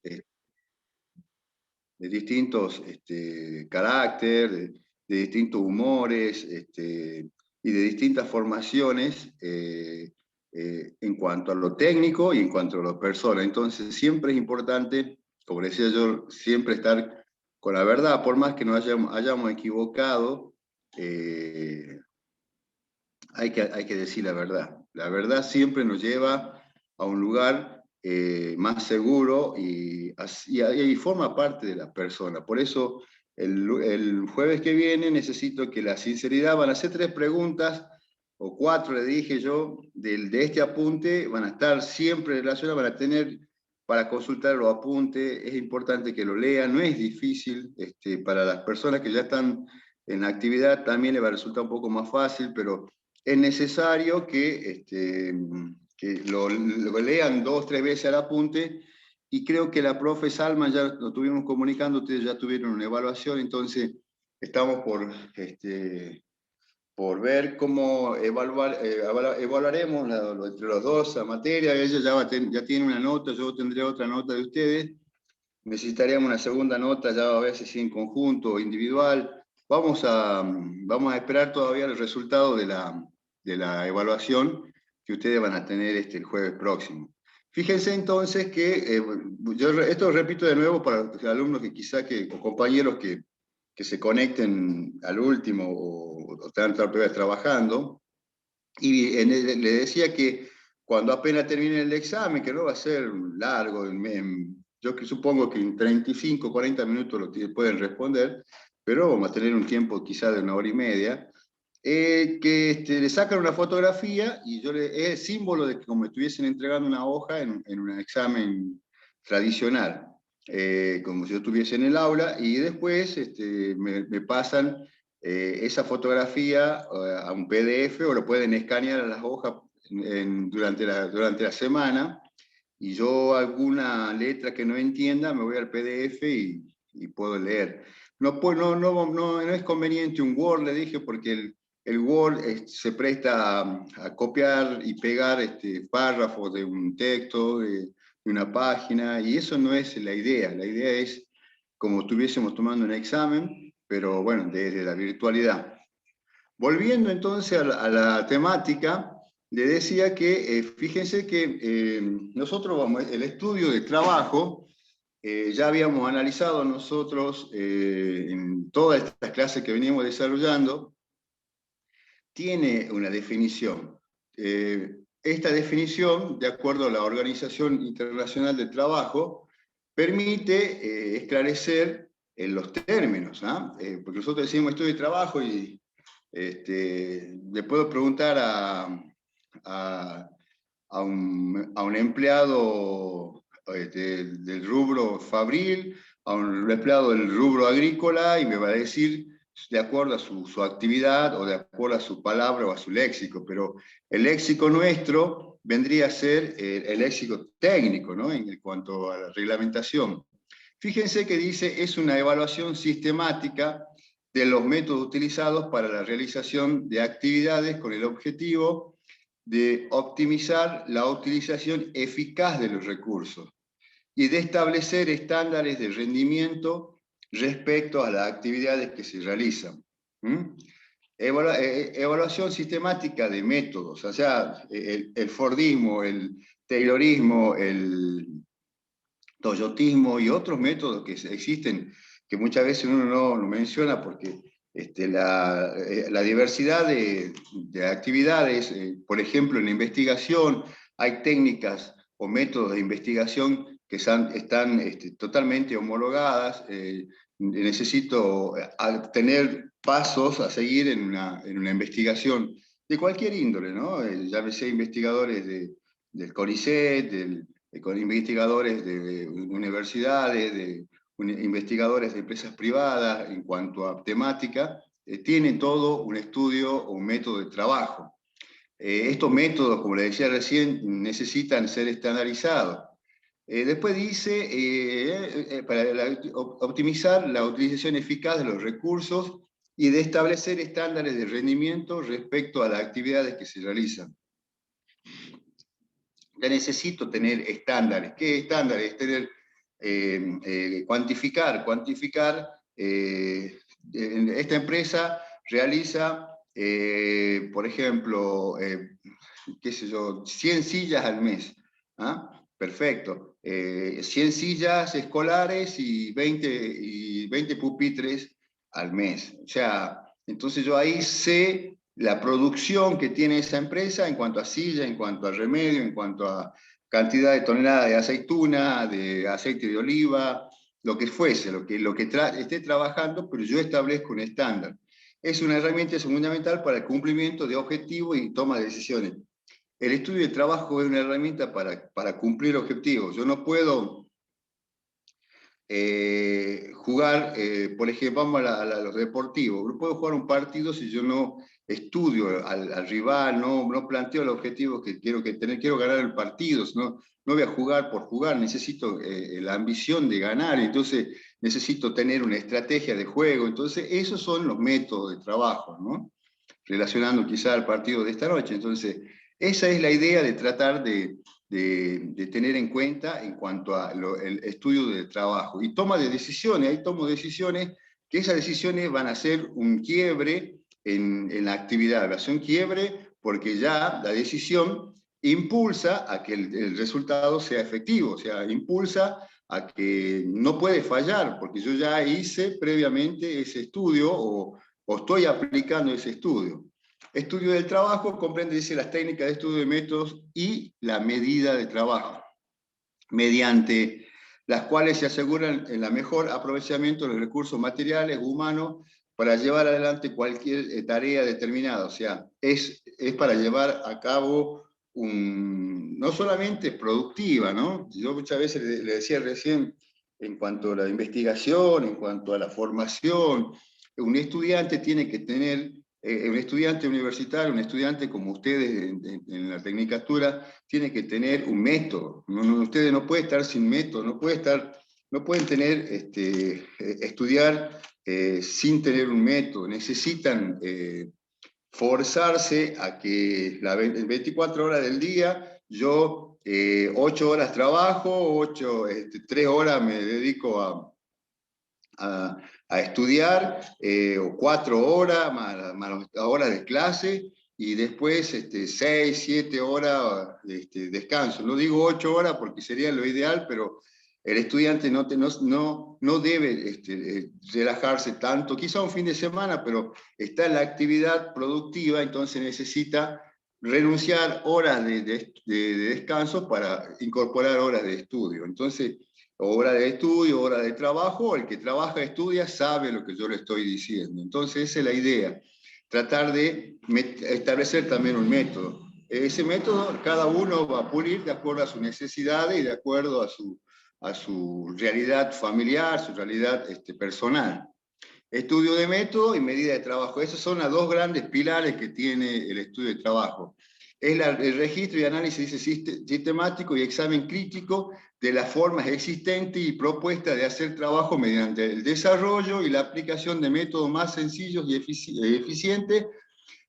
eh, carácter, de distintos humores y de distintas formaciones en cuanto a lo técnico y en cuanto a lo personal. Entonces siempre es importante, como decía yo, siempre estar con la verdad, por más que nos hayamos equivocado, hay que decir la verdad. La verdad siempre nos lleva a un lugar más seguro y forma parte de la persona. Por eso el jueves que viene necesito que la sinceridad, van a hacer 3 preguntas o 4, le dije yo, de este apunte, van a estar siempre relacionadas, van a tener para consultar los apuntes, es importante que lo lean, no es difícil, para las personas que ya están en la actividad también le va a resultar un poco más fácil, pero es necesario que lo lean 2 o 3 veces al apunte, y creo que la profe Salma ya lo estuvimos comunicando, ustedes ya tuvieron una evaluación, entonces estamos por ver cómo evaluaremos entre los dos la materia. Ella ya tiene una nota, yo tendré otra nota de ustedes, necesitaríamos una segunda nota, ya a veces si en conjunto o individual. Vamos a esperar todavía el resultado de la evaluación que ustedes van a tener el jueves próximo. Fíjense entonces que, esto repito de nuevo para los alumnos que quizá o compañeros que se conecten al último o están tal vez trabajando, y le decía que cuando apenas termine el examen, que no va a ser largo, yo supongo que en 35, 40 minutos lo pueden responder, pero vamos a tener un tiempo quizá de 1 hora y media, que le sacan una fotografía y es símbolo de que como estuviesen entregando una hoja en un examen tradicional, como si yo estuviese en el aula, y después me pasan esa fotografía a un PDF, o lo pueden escanear a las hojas durante la semana, y yo alguna letra que no entienda me voy al PDF y puedo leer. No es conveniente un Word, le dije, porque el Word se presta a copiar y pegar párrafos de un texto, de una página, y eso no es la idea. La idea es como estuviésemos tomando un examen, pero bueno, desde la virtualidad. Volviendo entonces a la temática, le decía que fíjense que nosotros el estudio de trabajo, ya habíamos analizado nosotros en todas estas clases que veníamos desarrollando, tiene una definición. Esta definición, de acuerdo a la Organización Internacional del Trabajo, permite esclarecer los términos, ¿ah? Porque nosotros decimos estudio de trabajo y le puedo preguntar a un empleado del rubro fabril, a un empleado del rubro agrícola, y me va a decir de acuerdo a su actividad o de acuerdo a su palabra o a su léxico, pero el léxico nuestro vendría a ser el léxico técnico, ¿no? En cuanto a la reglamentación. Fíjense que dice, es una evaluación sistemática de los métodos utilizados para la realización de actividades con el objetivo de optimizar la utilización eficaz de los recursos y de establecer estándares de rendimiento respecto a las actividades que se realizan. Evaluación sistemática de métodos, o sea, el Fordismo, el Taylorismo, el toyotismo y otros métodos que existen, que muchas veces uno no lo menciona porque la diversidad de actividades, por ejemplo, en la investigación, hay técnicas o métodos de investigación que están totalmente homologadas. Necesito tener pasos a seguir en una investigación de cualquier índole, ¿no? Llámese investigadores del CONICET, con investigadores de universidades, investigadores de empresas privadas en cuanto a temática, tienen todo un estudio o un método de trabajo. Estos métodos, como le decía recién, necesitan ser estandarizados. Después dice, para optimizar la utilización eficaz de los recursos y de establecer estándares de rendimiento respecto a las actividades que se realizan. Ya necesito tener estándares. ¿Qué estándares? Tener cuantificar. Esta empresa realiza, por ejemplo, qué sé yo, 100 sillas al mes. ¿Ah? Perfecto. 100 sillas escolares y 20 pupitres al mes. O sea, entonces yo ahí sé la producción que tiene esa empresa en cuanto a silla, en cuanto a remedio, en cuanto a cantidad de toneladas de aceituna, de aceite de oliva, lo que fuese, lo que esté trabajando, pero yo establezco un estándar. Es una herramienta fundamental para el cumplimiento de objetivos y toma de decisiones. El estudio de trabajo es una herramienta para cumplir objetivos. Yo no puedo jugar, por ejemplo, vamos a los deportivos. No puedo jugar un partido si yo no estudio al rival, no planteo los objetivos que quiero ganar el partido, no voy a jugar por jugar, necesito la ambición de ganar, entonces necesito tener una estrategia de juego. Entonces, esos son los métodos de trabajo, ¿no? Relacionando quizá al partido de esta noche. Entonces, esa es la idea de tratar de tener en cuenta en cuanto al estudio del trabajo. Y toma de decisiones, ahí tomo decisiones, que esas decisiones van a ser un quiebre en la actividad, va a ser un quiebre porque ya la decisión impulsa a que el resultado sea efectivo, o sea, impulsa a que no puede fallar, porque yo ya hice previamente ese estudio o estoy aplicando ese estudio. Estudio del trabajo comprende, dice, las técnicas de estudio de métodos y la medida de trabajo, mediante las cuales se aseguran el mejor aprovechamiento de los recursos materiales, humanos, para llevar adelante cualquier tarea determinada. O sea, es para llevar a cabo no solamente productiva, ¿no? Yo muchas veces le decía recién, en cuanto a la investigación, en cuanto a la formación, un estudiante tiene que tener un estudiante universitario, un estudiante como ustedes en la tecnicatura, tiene que tener un método. Ustedes no pueden estar sin método, no pueden estudiar sin tener un método. Necesitan forzarse a que en 24 horas del día yo 8 horas trabajo, 3 horas me dedico a estudiar, o 4 horas más horas de clase, y después 6, 7 horas descanso. No digo 8 horas porque sería lo ideal, pero el estudiante no debe relajarse tanto, quizá un fin de semana, pero está en la actividad productiva, entonces necesita renunciar horas de descanso para incorporar horas de estudio. Entonces, hora de estudio, hora de trabajo, el que trabaja, estudia, sabe lo que yo le estoy diciendo. Entonces, esa es la idea, tratar de establecer también un método. Ese método cada uno va a pulir de acuerdo a sus necesidades y de acuerdo a su realidad familiar, su realidad personal. Estudio de método y medida de trabajo. Esos son los dos grandes pilares que tiene el estudio de trabajo. Es el registro y análisis sistemático y examen crítico de las formas existentes y propuestas de hacer trabajo mediante el desarrollo y la aplicación de métodos más sencillos y eficientes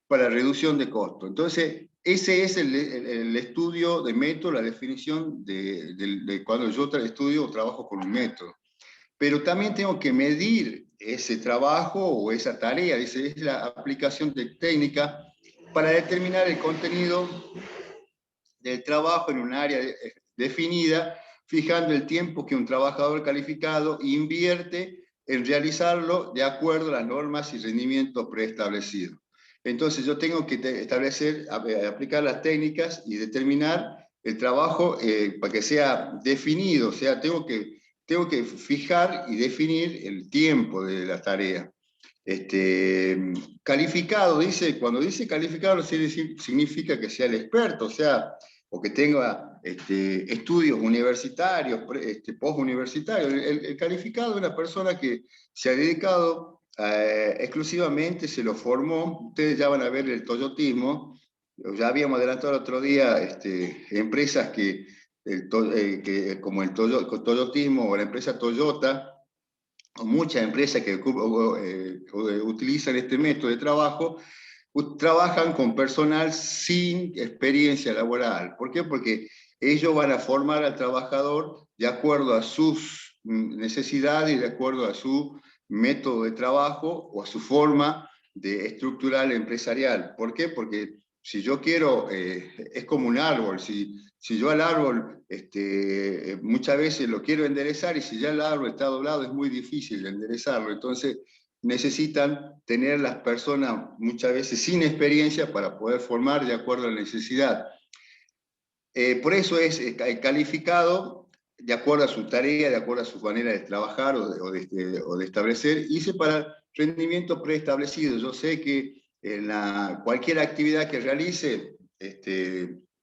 para reducción de costos. Entonces, ese es el estudio de método, la definición de cuando yo estudio o trabajo con un método. Pero también tengo que medir ese trabajo o esa tarea, es la aplicación de técnica para determinar el contenido del trabajo en un área definida, fijando el tiempo que un trabajador calificado invierte en realizarlo de acuerdo a las normas y rendimientos preestablecidos. Entonces yo tengo que establecer, aplicar las técnicas y determinar el trabajo para que sea definido, o sea, tengo que fijar y definir el tiempo de la tarea. Calificado, cuando dice calificado significa que sea el experto, o sea, o que tenga estudios universitarios, postuniversitarios. El calificado es una persona que se ha dedicado exclusivamente, se lo formó. Ustedes ya van a ver el toyotismo, ya habíamos adelantado el otro día empresas como el toyotismo o la empresa Toyota, o muchas empresas que utilizan este método de trabajo, trabajan con personal sin experiencia laboral. ¿Por qué? Porque ellos van a formar al trabajador de acuerdo a sus necesidades y de acuerdo a su método de trabajo o a su forma de estructural empresarial. ¿Por qué? Porque si yo quiero, es como un árbol, si yo al árbol muchas veces lo quiero enderezar y si ya el árbol está doblado es muy difícil de enderezarlo. Entonces necesitan tener las personas muchas veces sin experiencia para poder formar de acuerdo a la necesidad. Por eso es calificado de acuerdo a su tarea, de acuerdo a su manera de trabajar o de establecer, y para rendimiento preestablecido. Yo sé que en cualquier actividad que realice,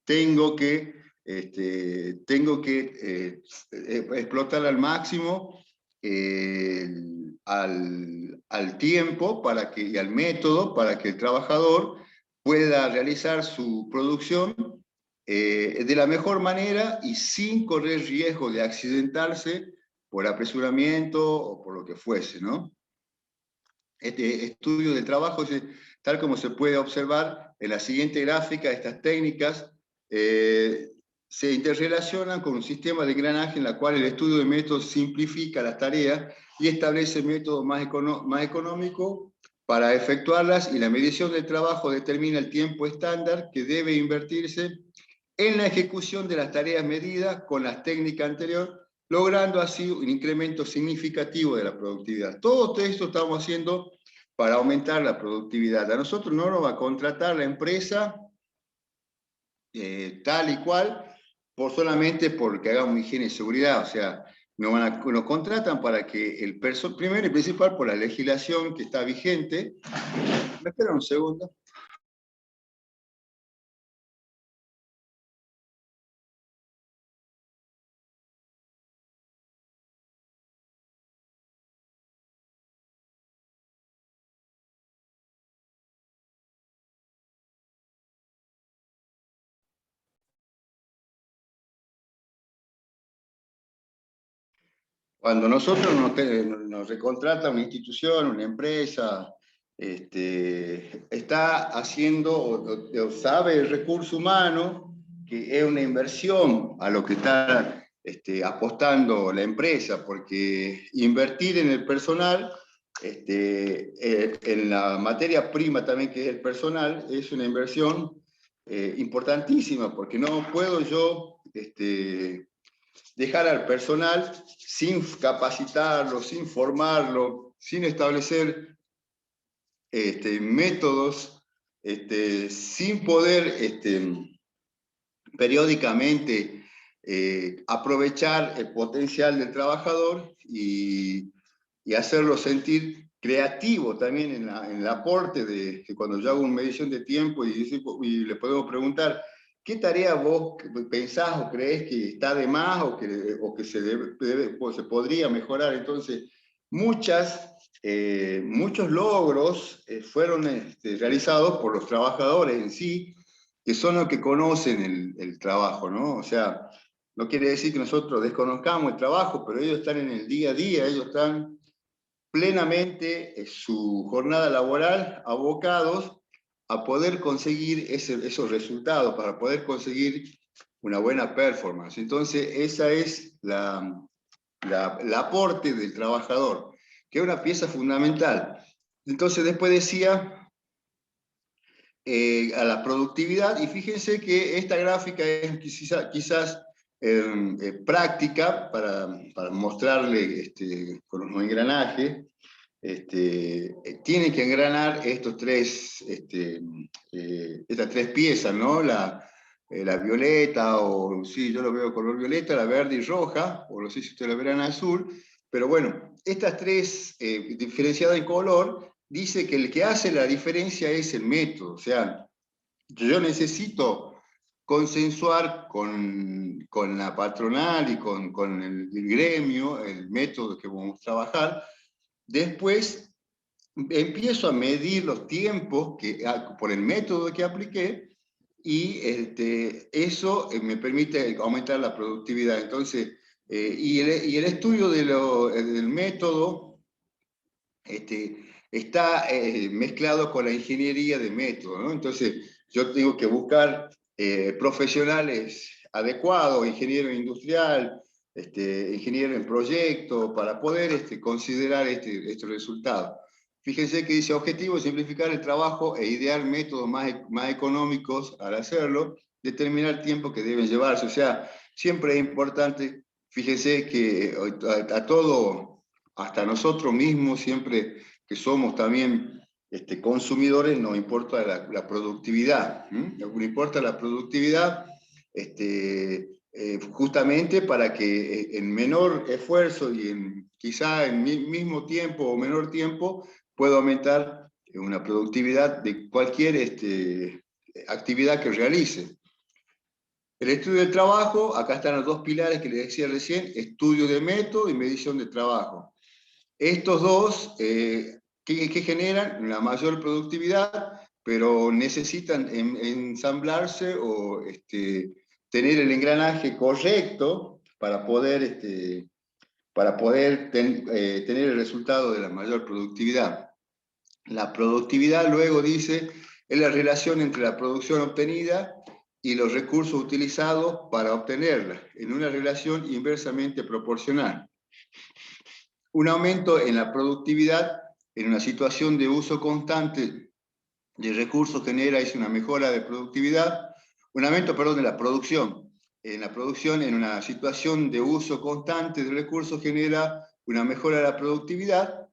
tengo que explotar al máximo al tiempo y al método para que el trabajador pueda realizar su producción de la mejor manera y sin correr riesgo de accidentarse por apresuramiento o por lo que fuese, ¿no? Este estudio del trabajo, tal como se puede observar en la siguiente gráfica, estas técnicas se interrelacionan con un sistema de engranaje en la cual el estudio de métodos simplifica las tareas y establece métodos más económicos para efectuarlas, y la medición del trabajo determina el tiempo estándar que debe invertirse en la ejecución de las tareas medidas con las técnicas anteriores, logrando así un incremento significativo de la productividad. Todo esto estamos haciendo para aumentar la productividad. A nosotros no nos va a contratar la empresa tal y cual solamente porque hagamos higiene y seguridad. O sea, nos contratan para que el personal, primero y principal por la legislación que está vigente. ¿Me esperan un segundo? Cuando nosotros nos recontrata una institución, una empresa, está haciendo o sabe el recurso humano que es una inversión a lo que está apostando la empresa, porque invertir en el personal, en la materia prima también que es el personal, es una inversión importantísima, porque no puedo yo dejar al personal sin capacitarlo, sin formarlo, sin establecer métodos, sin poder periódicamente aprovechar el potencial del trabajador y hacerlo sentir creativo también en el aporte que cuando yo hago una medición de tiempo y le podemos preguntar, ¿qué tarea vos pensás o creés que está de más o que se podría mejorar? Entonces, muchos logros fueron realizados por los trabajadores en sí, que son los que conocen el trabajo, ¿no? O sea, no quiere decir que nosotros desconozcamos el trabajo, pero ellos están en el día a día, ellos están plenamente en su jornada laboral abocados a poder conseguir esos resultados, para poder conseguir una buena performance. Entonces, esa es el aporte del trabajador, que es una pieza fundamental. Entonces, después decía a la productividad, y fíjense que esta gráfica es quizás práctica para mostrarle con un engranaje. Tiene que engranar estas tres piezas, ¿no? La violeta, o sí, yo lo veo color violeta, la verde y roja, o no sé si ustedes la verán azul, pero bueno, estas tres diferenciadas en color, dice que el que hace la diferencia es el método. O sea, yo necesito consensuar con la patronal y con el gremio el método que vamos a trabajar. Después empiezo a medir los tiempos por el método que apliqué, y eso me permite aumentar la productividad. Entonces, y el estudio del método está mezclado con la ingeniería de método, ¿no? Entonces, yo tengo que buscar profesionales adecuados, ingeniero industrial, ingeniero en proyecto, para poder considerar estos resultados. Fíjense que dice, objetivo, simplificar el trabajo e idear métodos más económicos al hacerlo, determinar el tiempo que deben llevarse. O sea, siempre es importante, fíjense que a todo, hasta nosotros mismos, siempre que somos también consumidores, nos importa la productividad. Nos importa la productividad, justamente para que en menor esfuerzo y quizá en mismo tiempo o menor tiempo pueda aumentar una productividad de cualquier actividad que realice. El estudio del trabajo, acá están los dos pilares que les decía recién, estudio de método y medición de trabajo. Estos dos, ¿qué generan? La mayor productividad, pero necesitan ensamblarse o tener el engranaje correcto para poder, tener el resultado de la mayor productividad. La productividad, luego dice, es la relación entre la producción obtenida y los recursos utilizados para obtenerla, en una relación inversamente proporcional. Un aumento en la productividad en una situación de uso constante de recursos genera una mejora de productividad, un aumento, perdón, de la producción. En la producción, en una situación de uso constante de recursos, genera una mejora de la productividad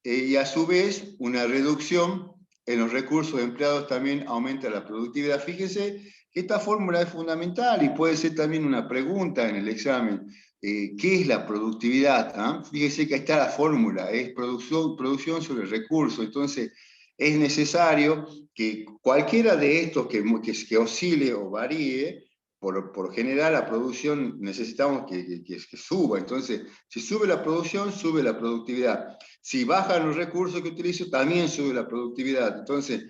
y a su vez una reducción en los recursos empleados también aumenta la productividad. Fíjese que esta fórmula es fundamental y puede ser también una pregunta en el examen. ¿Qué es la productividad? ¿Ah? Fíjese que ahí está la fórmula, es producción sobre recursos. Entonces, es necesario que cualquiera de estos que oscile o varíe, por general la producción necesitamos que suba. Entonces, si sube la producción, sube la productividad. Si bajan los recursos que utilizo, también sube la productividad. Entonces,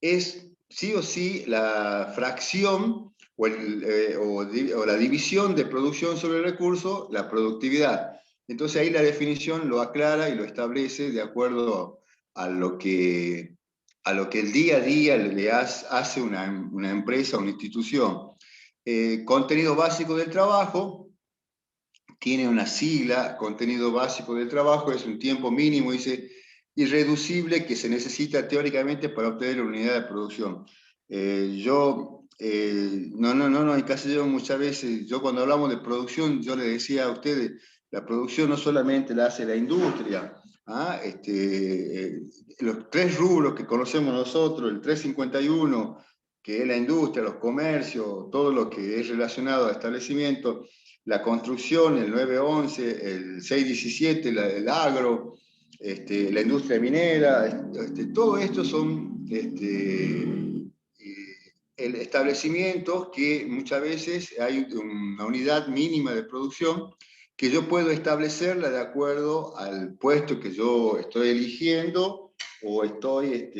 es sí o sí la fracción o la división de producción sobre el recurso, la productividad. Entonces ahí la definición lo aclara y lo establece de acuerdo a lo que el día a día le hace una empresa, una institución. Contenido básico del trabajo, tiene una sigla, contenido básico del trabajo, es un tiempo mínimo, dice, irreducible que se necesita teóricamente para obtener una unidad de producción. En castellano muchas veces, yo cuando hablamos de producción, yo le decía a ustedes, la producción no solamente la hace la industria, los tres rubros que conocemos nosotros, el 351, que es la industria, los comercios, todo lo que es relacionado a establecimientos, la construcción, el 911, el 617, el agro, la industria minera, todo esto son establecimientos que muchas veces hay una unidad mínima de producción que yo puedo establecerla de acuerdo al puesto que yo estoy eligiendo o estoy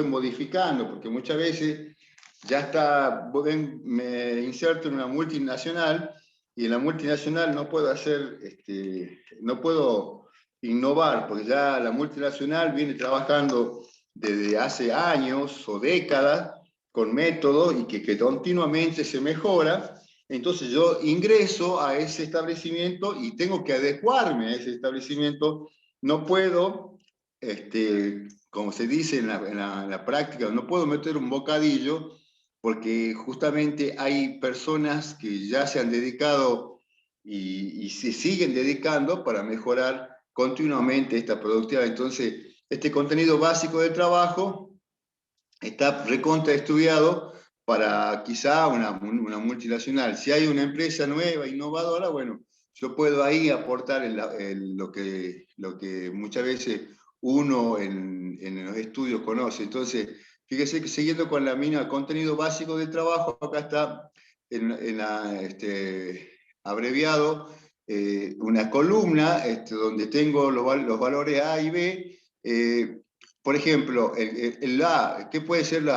modificando, porque muchas veces ya está, me inserto en una multinacional y en la multinacional no puedo no puedo innovar, porque ya la multinacional viene trabajando desde hace años o décadas con métodos y que continuamente se mejora. Entonces yo ingreso a ese establecimiento y tengo que adecuarme a ese establecimiento. No puedo, como se dice en la práctica, no puedo meter un bocadillo porque justamente hay personas que ya se han dedicado y se siguen dedicando para mejorar continuamente esta productividad. Entonces, este contenido básico del trabajo está recontra estudiado para quizá una multinacional. Si hay una empresa nueva, innovadora, bueno, yo puedo ahí aportar lo que muchas veces uno en los estudios conoce. Entonces, fíjese que siguiendo con la mina, contenido básico de trabajo, acá está abreviado una columna donde tengo los valores A y B. Por ejemplo, ¿qué pueden ser los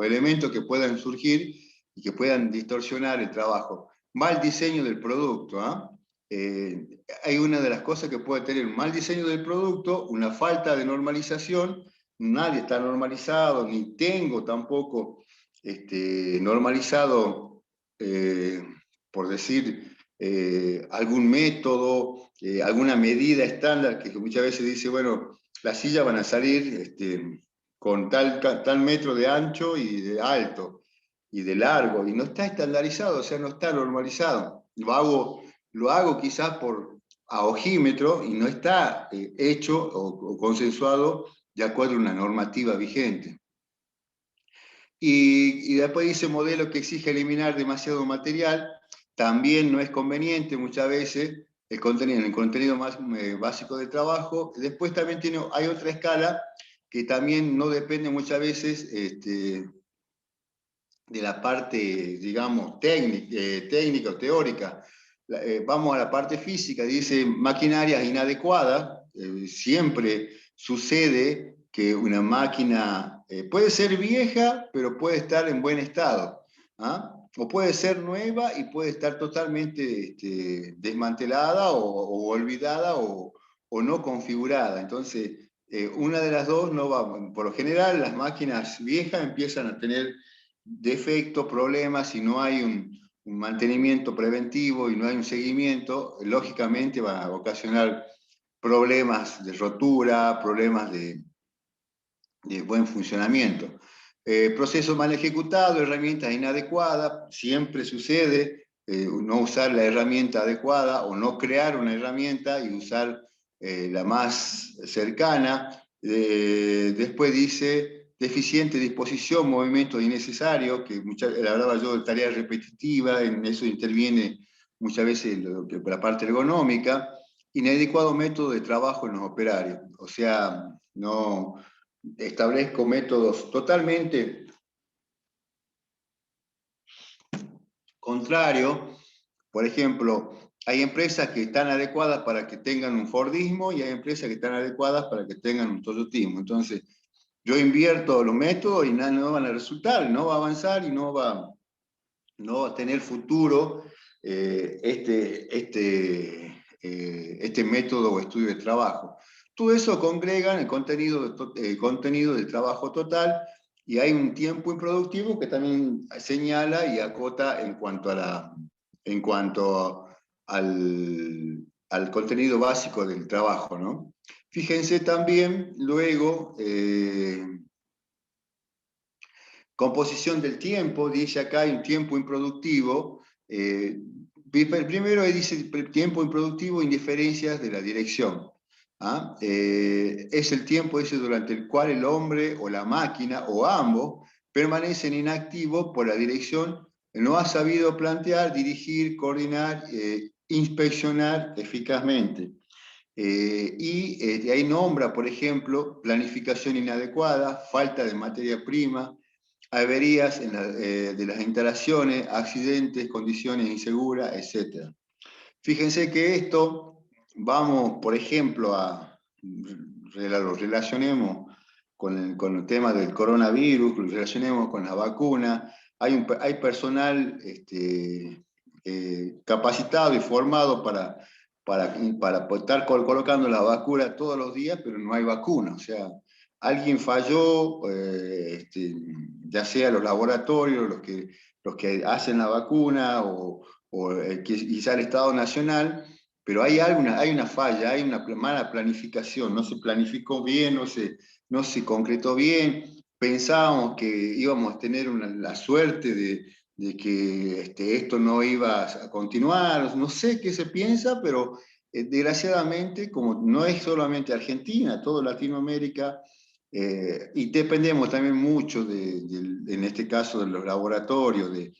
elementos que puedan surgir y que puedan distorsionar el trabajo? Mal diseño del producto. Hay una de las cosas que puede tener un mal diseño del producto, una falta de normalización. Nadie está normalizado, ni tengo tampoco normalizado por decir algún método, alguna medida estándar que muchas veces dice, bueno, las sillas van a salir con tal metro de ancho y de alto y de largo, y no está estandarizado, o sea, no está normalizado. Lo hago quizás a ojímetro y no está hecho o consensuado de acuerdo a una normativa vigente. Y después dice modelo que exige eliminar demasiado material, también no es conveniente muchas veces el contenido más básico del trabajo. Después también hay otra escala que también no depende muchas veces de la parte, digamos, técnica o teórica. Vamos a la parte física, dice maquinarias inadecuadas. Siempre sucede que una máquina puede ser vieja, pero puede estar en buen estado. ¿Ah? O puede ser nueva y puede estar totalmente desmantelada o olvidada o no configurada. Entonces, una de las dos no va. Por lo general, las máquinas viejas empiezan a tener defectos, problemas, si no hay un mantenimiento preventivo y no hay un seguimiento, lógicamente va a ocasionar problemas de rotura, problemas de buen funcionamiento. Proceso mal ejecutado, herramientas inadecuadas, siempre sucede no usar la herramienta adecuada o no crear una herramienta y usar la más cercana. Después dice deficiente disposición, movimiento innecesario, que hablaba yo de tarea repetitiva, en eso interviene muchas veces la parte ergonómica, inadecuado método de trabajo en los operarios, o sea, no establezco métodos totalmente contrarios. Por ejemplo, hay empresas que están adecuadas para que tengan un Fordismo y hay empresas que están adecuadas para que tengan un Toyotismo. Entonces, yo invierto los métodos y no van a resultar, no va a avanzar y no va a tener futuro este método o estudio de trabajo. Todo eso congrega en el contenido del trabajo total y hay un tiempo improductivo que también señala y acota en cuanto al contenido básico del trabajo, ¿no? Fíjense también luego composición del tiempo, dice acá hay un tiempo improductivo. Primero dice tiempo improductivo, indiferencias de la dirección. ¿Ah? Es el tiempo ese durante el cual el hombre o la máquina o ambos permanecen inactivos por la dirección, no ha sabido plantear, dirigir, coordinar, inspeccionar eficazmente. Y ahí nombra, por ejemplo, planificación inadecuada, falta de materia prima, averías de las instalaciones, accidentes, condiciones inseguras, etc. Fíjense que esto, vamos, por ejemplo, lo relacionemos con el tema del coronavirus, lo relacionemos con la vacuna. Hay personal capacitado y formado para estar colocando la vacuna todos los días, pero no hay vacuna. O sea, alguien falló, ya sea los laboratorios, los que hacen la vacuna o quizá el Estado Nacional, pero hay una falla, hay una mala planificación, no se planificó bien, no se concretó bien. Pensábamos que íbamos a tener la suerte de que esto no iba a continuar, no sé qué se piensa, pero desgraciadamente, como no es solamente Argentina, toda Latinoamérica, y dependemos también mucho, en este caso, de los laboratorios, de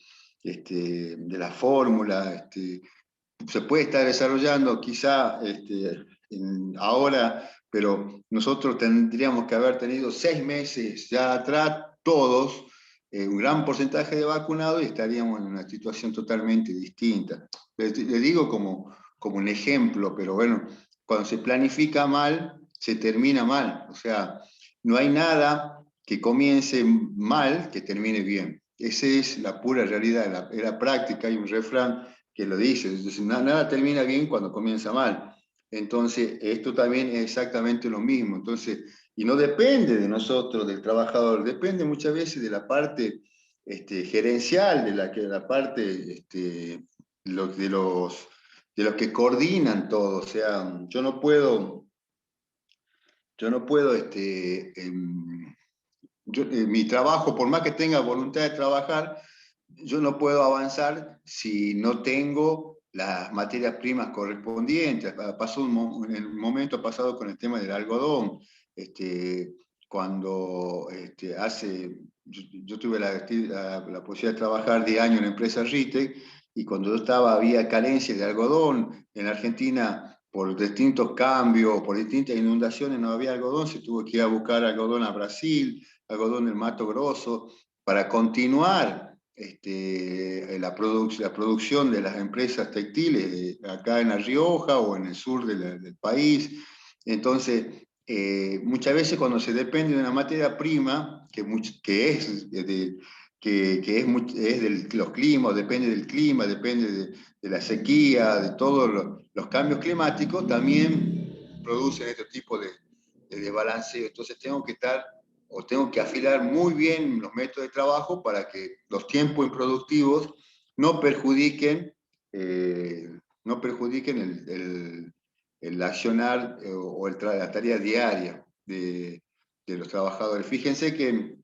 la fórmula, se puede estar desarrollando quizá ahora, pero nosotros tendríamos que haber tenido 6 meses ya atrás, todos, un gran porcentaje de vacunados y estaríamos en una situación totalmente distinta. Le digo como un ejemplo, pero bueno, cuando se planifica mal, se termina mal. O sea, no hay nada que comience mal que termine bien. Esa es la pura realidad, la práctica. Hay un refrán que lo dice, nada termina bien cuando comienza mal. Entonces, esto también es exactamente lo mismo. Entonces, y no depende de nosotros, del trabajador, depende muchas veces de la parte gerencial, de la parte de los que coordinan todo. O sea, yo no puedo mi trabajo, por más que tenga voluntad de trabajar, yo no puedo avanzar si no tengo las materias primas correspondientes. Pasó en el momento pasado con el tema del algodón. Este, cuando yo tuve la posibilidad de trabajar 10 años en la empresa Ritec, y cuando yo estaba había carencia de algodón en Argentina por distintos cambios, por distintas inundaciones, no había algodón, se tuvo que ir a buscar algodón a Brasil, algodón del Mato Grosso, para continuar la producción de las empresas textiles acá en La Rioja o en el sur del país. Entonces, muchas veces cuando se depende de una materia prima, que es de los climas, depende del clima, depende de la sequía, de todos los cambios climáticos, también producen este tipo de desbalanceo. Entonces tengo que afilar muy bien los métodos de trabajo para que los tiempos improductivos no perjudiquen, eh, no perjudiquen el accionar o la tarea diaria de los trabajadores. Fíjense que,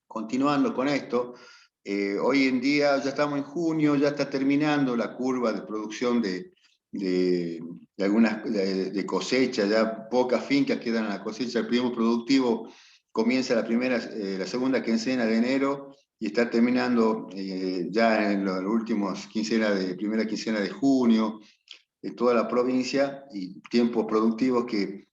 continuando con esto, hoy en día ya estamos en junio, ya está terminando la curva de producción de algunas de cosecha, ya pocas fincas quedan a la cosecha. El primo productivo comienza la segunda quincena de enero y está terminando ya en los últimos primera quincena de junio, en toda la provincia, y tiempos productivos que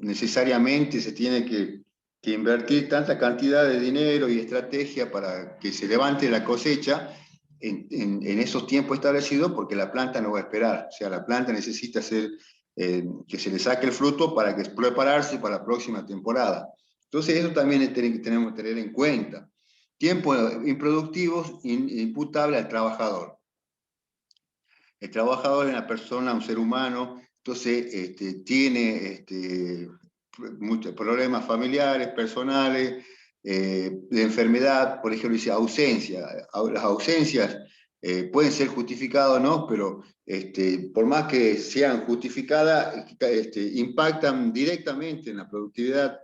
necesariamente se tiene que invertir tanta cantidad de dinero y estrategia para que se levante la cosecha en esos tiempos establecidos, porque la planta no va a esperar. O sea, la planta necesita que se le saque el fruto para prepararse para la próxima temporada. Entonces eso también tenemos que tener en cuenta. Tiempos improductivos imputables al trabajador. El trabajador es una persona, un ser humano, entonces tiene muchos problemas familiares, personales, de enfermedad. Por ejemplo, dice ausencia. Las ausencias pueden ser justificadas o no, pero por más que sean justificadas, impactan directamente en la productividad.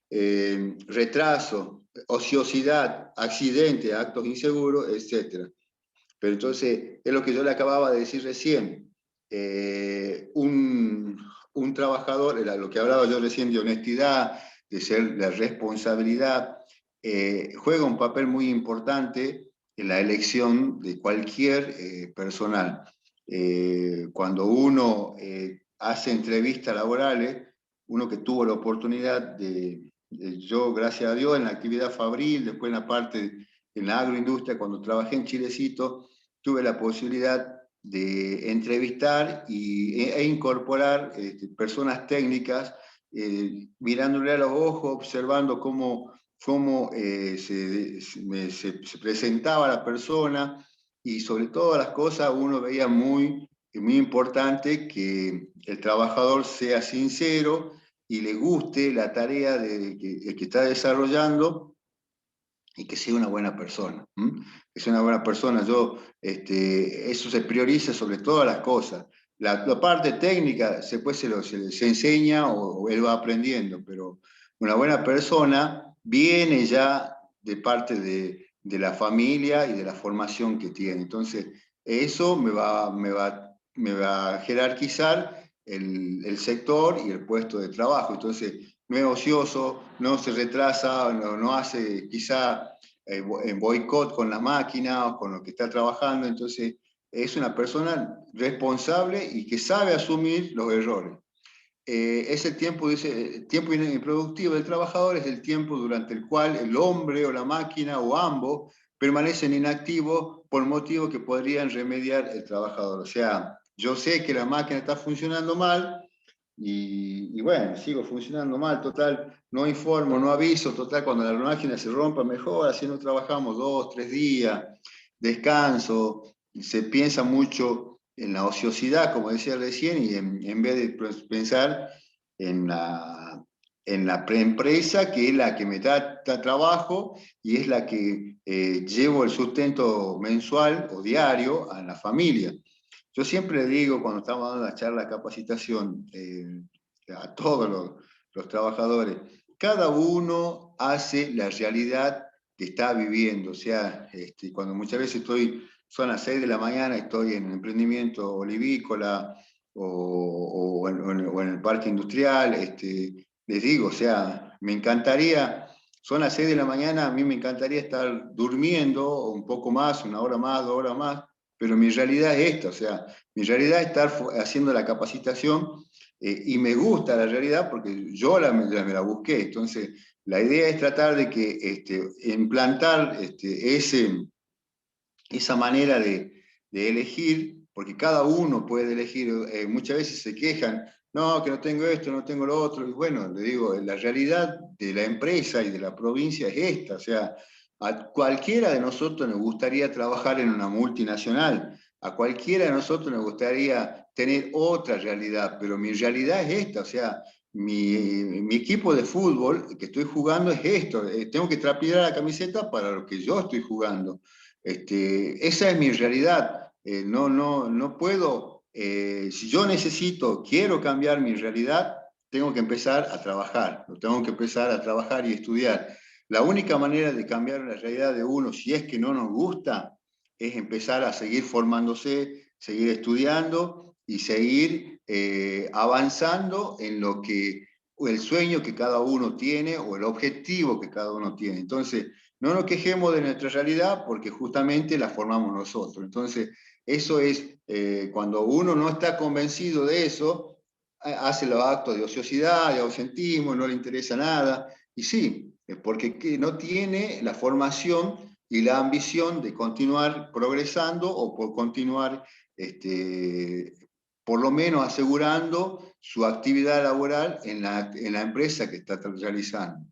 Retraso, ociosidad, accidentes, actos inseguros, etc. Pero entonces, es lo que yo le acababa de decir recién. Un trabajador, era lo que hablaba yo recién de honestidad, de ser la responsabilidad, juega un papel muy importante en la elección de cualquier personal. Cuando uno hace entrevistas laborales, uno que tuvo la oportunidad yo, gracias a Dios, en la actividad fabril, después en la parte en la agroindustria, cuando trabajé en Chilecito, tuve la posibilidad de entrevistar e incorporar personas técnicas, mirándole a los ojos, observando cómo se presentaba la persona, y sobre todas las cosas uno veía muy importante que el trabajador sea sincero y le guste la tarea que está desarrollando, y que sea una buena persona. Que sea una buena persona. Eso se prioriza sobre todas las cosas. La parte técnica después se enseña o él va aprendiendo, pero una buena persona viene ya de parte de la familia y de la formación que tiene. Entonces, eso me va a jerarquizar el sector y el puesto de trabajo. Entonces, no es ocioso, no se retrasa, no hace quizá en boicot con la máquina o con lo que está trabajando. Entonces, es una persona responsable y que sabe asumir los errores. Ese tiempo, tiempo improductivo del trabajador es el tiempo durante el cual el hombre o la máquina o ambos permanecen inactivos por motivos que podrían remediar el trabajador. O sea, yo sé que la máquina está funcionando mal, y bueno, sigo funcionando mal, total, no informo, no aviso, total, cuando la máquina se rompa mejor, así no trabajamos 2, 3 días, descanso. Se piensa mucho en la ociosidad, como decía recién, y en vez de pensar en en la preempresa, que es la que me da trabajo y es la que llevo el sustento mensual o diario a la familia. Yo siempre le digo, cuando estamos dando la charla de capacitación a todos los trabajadores, cada uno hace la realidad que está viviendo. O sea, cuando muchas veces son las 6 de la mañana, estoy en emprendimiento olivícola o en el parque industrial, les digo, o sea, me encantaría, son las 6 de la mañana, a mí me encantaría estar durmiendo un poco más, 1 hora más, 2 horas más, pero mi realidad es esta, o sea, mi realidad es estar haciendo la capacitación y me gusta la realidad porque yo me la busqué. Entonces, la idea es tratar de que implantar esa manera de elegir, porque cada uno puede elegir, muchas veces se quejan, no, que no tengo esto, no tengo lo otro, y bueno, le digo, la realidad de la empresa y de la provincia es esta, o sea, a cualquiera de nosotros nos gustaría trabajar en una multinacional, a cualquiera de nosotros nos gustaría tener otra realidad, pero mi realidad es esta, o sea, mi equipo de fútbol que estoy jugando es esto, tengo que trapidar la camiseta para lo que yo estoy jugando. Esa es mi realidad. No puedo, si yo quiero cambiar mi realidad, tengo que empezar a trabajar, tengo que empezar a trabajar y estudiar. La única manera de cambiar la realidad de uno, si es que no nos gusta, es empezar a seguir formándose, seguir estudiando y seguir avanzando en lo que el sueño que cada uno tiene o el objetivo que cada uno tiene. Entonces, no nos quejemos de nuestra realidad porque justamente la formamos nosotros. Entonces, eso es, cuando uno no está convencido de eso, hace los actos de ociosidad, de ausentismo, no le interesa nada. Y sí, es porque no tiene la formación y la ambición de continuar progresando o por continuar, por lo menos asegurando su actividad laboral en la empresa que está realizando.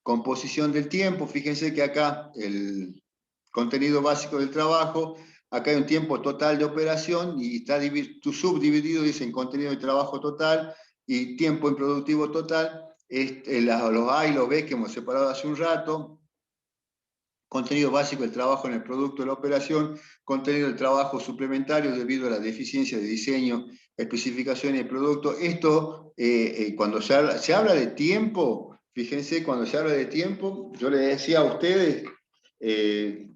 Composición del tiempo, fíjense que acá el contenido básico del trabajo, acá hay un tiempo total de operación y está subdividido, dice, en contenido de trabajo total y tiempo improductivo total. Los A y los B que hemos separado hace un rato, contenido básico del trabajo en el producto de la operación, contenido del trabajo suplementario debido a la deficiencia de diseño, especificación y producto. Esto, cuando se habla de tiempo, fíjense, cuando se habla de tiempo, yo les decía a ustedes,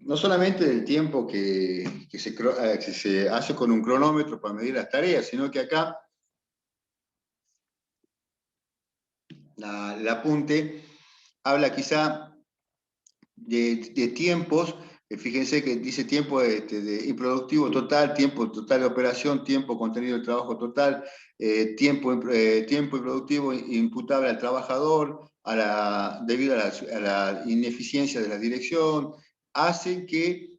no solamente del tiempo que se hace con un cronómetro para medir las tareas, sino que acá el apunte habla quizá de tiempos, fíjense que dice tiempo de improductivo total, tiempo total de operación, tiempo contenido de trabajo total, tiempo improductivo imputable al trabajador, debido a la ineficiencia de la dirección, hace que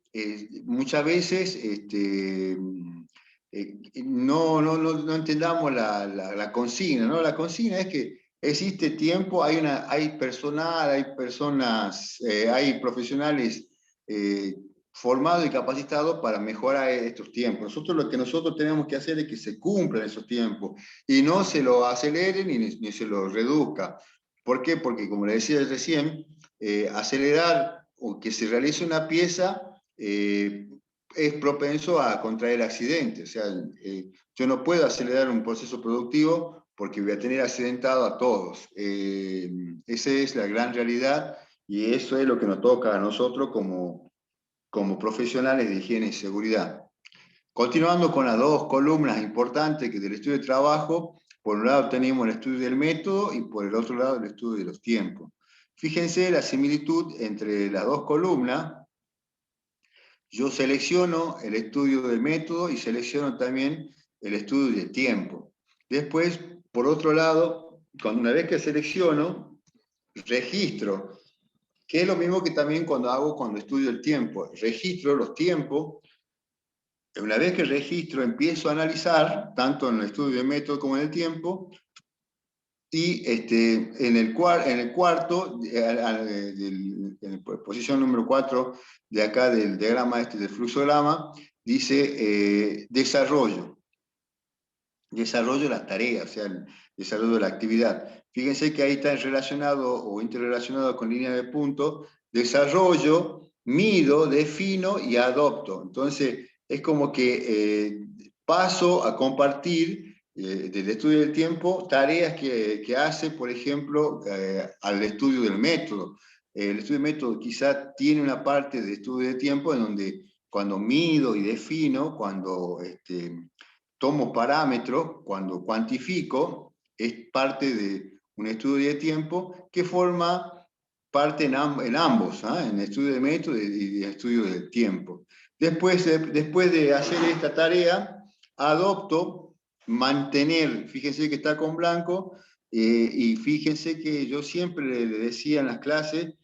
muchas veces no entendamos la consigna, ¿no? La consigna es que existe tiempo, hay personal, hay personas, hay profesionales formados y capacitados para mejorar estos tiempos. Lo que nosotros tenemos que hacer es que se cumplan esos tiempos y no se lo aceleren ni se lo reduzca. ¿Por qué? Porque, como le decía recién, acelerar o que se realice una pieza es propenso a contraer accidentes. O sea, yo no puedo acelerar un proceso productivo porque voy a tener accidentado a todos. Esa es la gran realidad y eso es lo que nos toca a nosotros como profesionales de higiene y seguridad. Continuando con las dos columnas importantes que del estudio de trabajo, por un lado tenemos el estudio del método y por el otro lado el estudio de los tiempos. Fíjense la similitud entre las dos columnas. Yo selecciono el estudio del método y selecciono también el estudio del tiempo. Después, por otro lado, una vez que selecciono, registro, que es lo mismo que también cuando estudio el tiempo. Registro los tiempos. Una vez que registro, empiezo a analizar, tanto en el estudio del método como en el tiempo, y en el cuarto, en la posición número 4 de acá del diagrama del fluxograma, dice desarrollo. desarrollo de las tareas, o sea, el desarrollo de la actividad. Fíjense que ahí está relacionado o interrelacionado con línea de punto, desarrollo, mido, defino y adopto. Entonces, es como que paso a compartir del estudio del tiempo tareas que hace, por ejemplo, al estudio del método. El estudio del método quizá tiene una parte de estudio de tiempo en donde cuando mido y defino, cuando tomo parámetros, cuando cuantifico, es parte de un estudio de tiempo que forma parte en ambos, en estudio de método y estudio del tiempo. Después de hacer esta tarea, adopto mantener, fíjense que está con blanco, y fíjense que yo siempre le decía en las clases,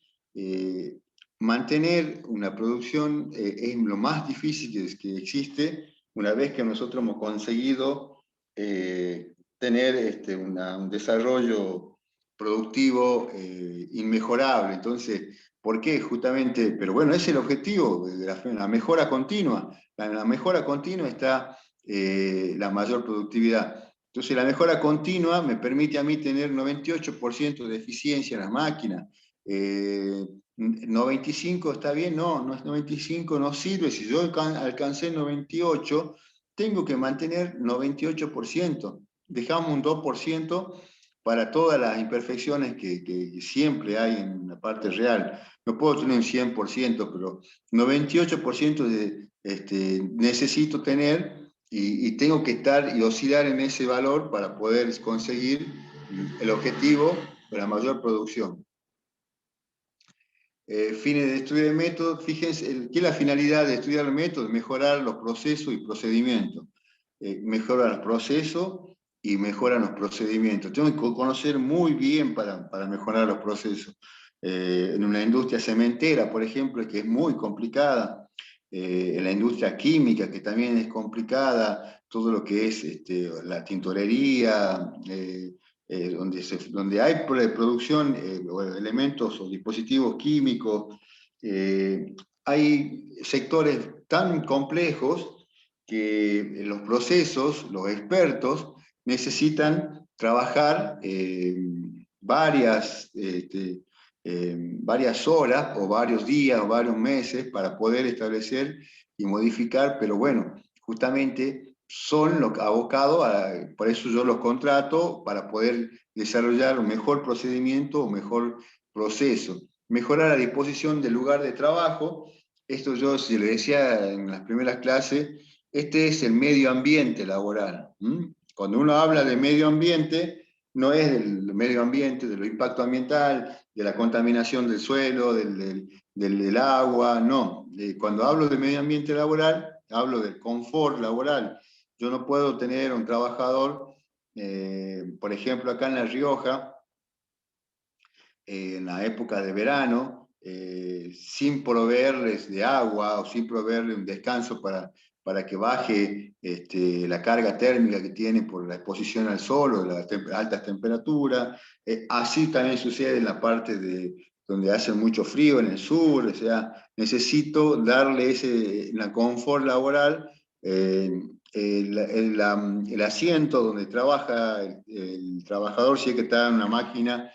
mantener una producción es lo más difícil que existe una vez que nosotros hemos conseguido tener un desarrollo productivo inmejorable. Entonces, ¿por qué? Justamente, pero bueno, ese es el objetivo de la mejora continua. La mejora continua está la mayor productividad. Entonces, la mejora continua me permite a mí tener 98% de eficiencia en las máquinas. 95 está bien, no es 95, no sirve. Si yo alcancé 98, tengo que mantener 98%. Dejamos un 2% para todas las imperfecciones que siempre hay en la parte real. No puedo tener un 100%, pero 98% necesito tener y tengo que estar y oscilar en ese valor para poder conseguir el objetivo de la mayor producción. Fines de estudio de método, fíjense, ¿qué es la finalidad de estudiar el método? Mejorar los procesos y procedimientos. Mejora los procesos y mejora los procedimientos. Tengo que conocer muy bien para mejorar los procesos. En una industria cementera, por ejemplo, que es muy complicada, en la industria química, que también es complicada, todo lo que es la tintorería, donde hay producción o elementos o dispositivos químicos, hay sectores tan complejos que los procesos, los expertos, necesitan trabajar varias horas o varios días o varios meses para poder establecer y modificar, pero bueno, justamente son los abocados, por eso yo los contrato, para poder desarrollar un mejor procedimiento o mejor proceso. Mejorar la disposición del lugar de trabajo, esto yo se le decía en las primeras clases, este es el medio ambiente laboral. Cuando uno habla de medio ambiente, no es del medio ambiente, del impacto ambiental, de la contaminación del suelo, del agua, no. Cuando hablo de medio ambiente laboral, hablo del confort laboral. Yo no puedo tener un trabajador, por ejemplo, acá en La Rioja, en la época de verano, sin proveerles de agua o sin proveerle un descanso para que baje la carga térmica que tiene por la exposición al sol o las altas temperaturas. Así también sucede en la parte donde hace mucho frío en el sur, o sea, necesito darle ese confort laboral. El asiento donde trabaja el trabajador, si es que está en una máquina,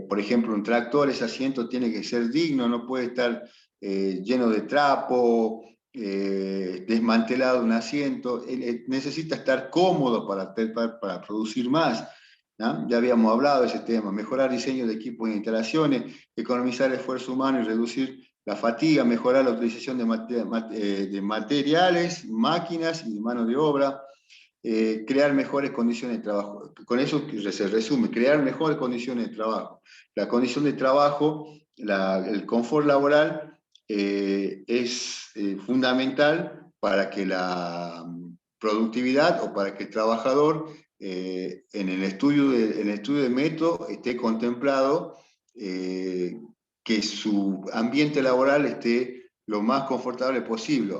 por ejemplo, un tractor, ese asiento tiene que ser digno, no puede estar lleno de trapo, desmantelado un asiento, necesita estar cómodo para producir más. ¿No? Ya habíamos hablado de ese tema, mejorar diseño de equipos e instalaciones, economizar esfuerzo humano y reducir la fatiga, mejorar la utilización de materiales, máquinas y mano de obra, crear mejores condiciones de trabajo. Con eso se resume, crear mejores condiciones de trabajo. La condición de trabajo, el confort laboral es fundamental para que la productividad o para que el trabajador en el estudio de método esté contemplado que su ambiente laboral esté lo más confortable posible.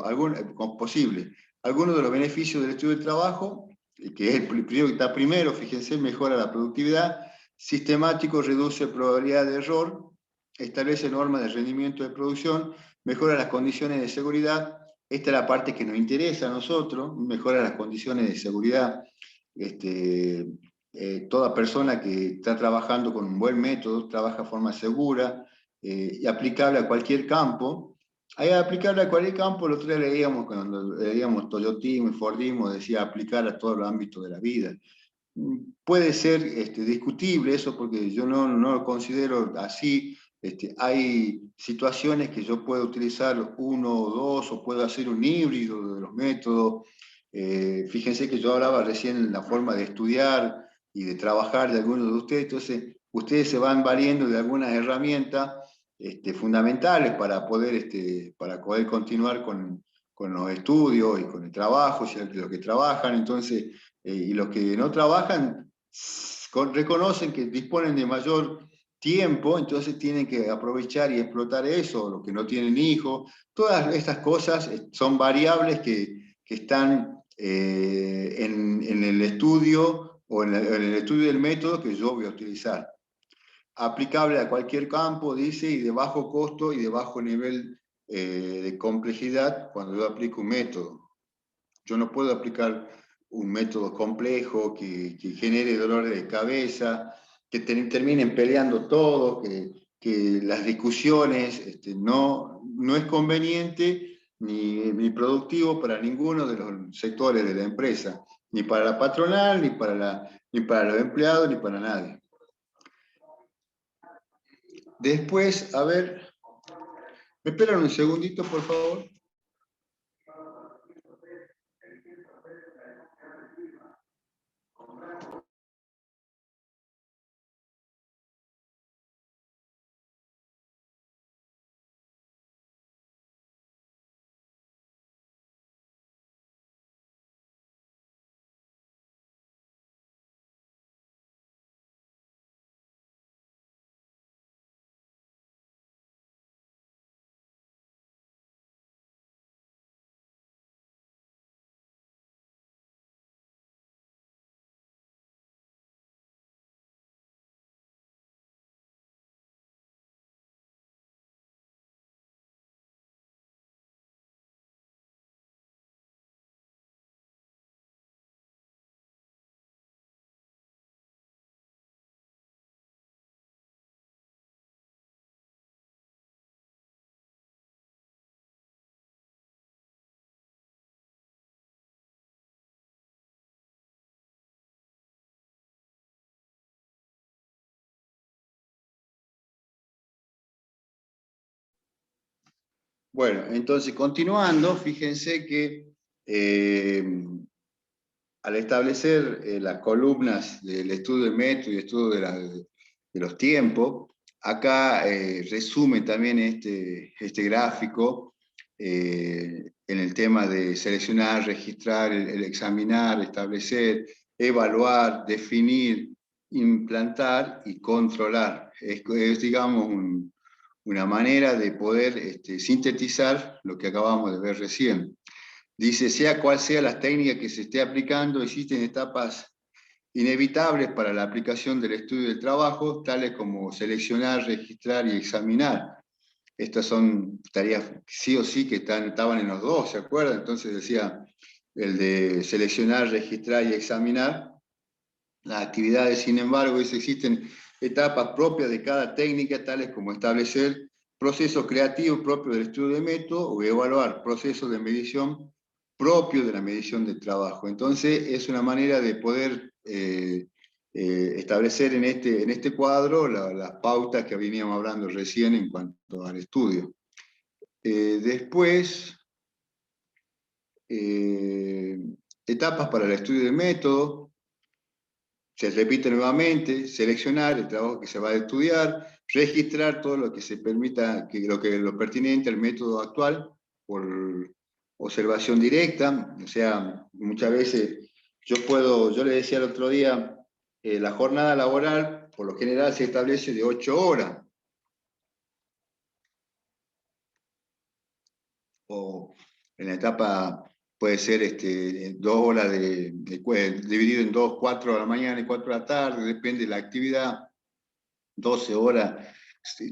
Algunos de los beneficios del estudio del trabajo, que es el primero que está primero, fíjense, mejora la productividad, sistemático, reduce probabilidad de error, establece normas de rendimiento de producción, mejora las condiciones de seguridad. Esta es la parte que nos interesa a nosotros, mejora las condiciones de seguridad. toda persona que está trabajando con un buen método, trabaja de forma segura y aplicable a cualquier campo. Ahí aplicable a cualquier campo, el otro día leíamos, cuando leíamos Toyotismo y Fordismo, decía aplicar a todos los ámbitos de la vida. Puede ser discutible eso porque yo no lo considero así. Hay situaciones que yo puedo utilizar uno o dos, o puedo hacer un híbrido de los métodos. Fíjense que yo hablaba recién en la forma de estudiar y de trabajar de algunos de ustedes, entonces ustedes se van valiendo de algunas herramientas fundamentales para poder continuar con los estudios y con el trabajo, si los que trabajan, entonces, y los que no trabajan reconocen que disponen de mayor tiempo, entonces tienen que aprovechar y explotar eso, los que no tienen hijos. Todas estas cosas son variables que están en el estudio o en el estudio del método que yo voy a utilizar. Aplicable a cualquier campo, dice, y de bajo costo y de bajo nivel de complejidad cuando yo aplico un método. Yo no puedo aplicar un método complejo que genere dolores de cabeza, que terminen peleando todo, que las discusiones no es conveniente ni productivo para ninguno de los sectores de la empresa, ni para la patronal, ni para los empleados, ni para nadie. Después, a ver, ¿me esperan un segundito, por favor? Bueno, entonces continuando, fíjense que al establecer las columnas del estudio del método y estudio de los tiempos, acá resume también este gráfico en el tema de seleccionar, registrar, el examinar, establecer, evaluar, definir, implantar y controlar. Es digamos, una manera de poder sintetizar lo que acabamos de ver recién. Dice, sea cual sea la técnica que se esté aplicando, existen etapas inevitables para la aplicación del estudio del trabajo, tales como seleccionar, registrar y examinar. Estas son tareas sí o sí que estaban en los dos, ¿se acuerdan? Entonces decía el de seleccionar, registrar y examinar. Las actividades, sin embargo, existen etapas propias de cada técnica, tales como establecer procesos creativos propios del estudio de método o evaluar procesos de medición propios de la medición de trabajo. Entonces, es una manera de poder establecer en este cuadro las pautas que veníamos hablando recién en cuanto al estudio. Después, etapas para el estudio de método. Se repite nuevamente, seleccionar el trabajo que se va a estudiar, registrar todo lo que se permita, lo pertinente al método actual, por observación directa. O sea, muchas veces yo le decía el otro día, la jornada laboral por lo general se establece de 8 horas. O en la etapa puede ser 2 horas dividido en 2, 4 de la mañana y 4 de la tarde, depende de la actividad, 12 horas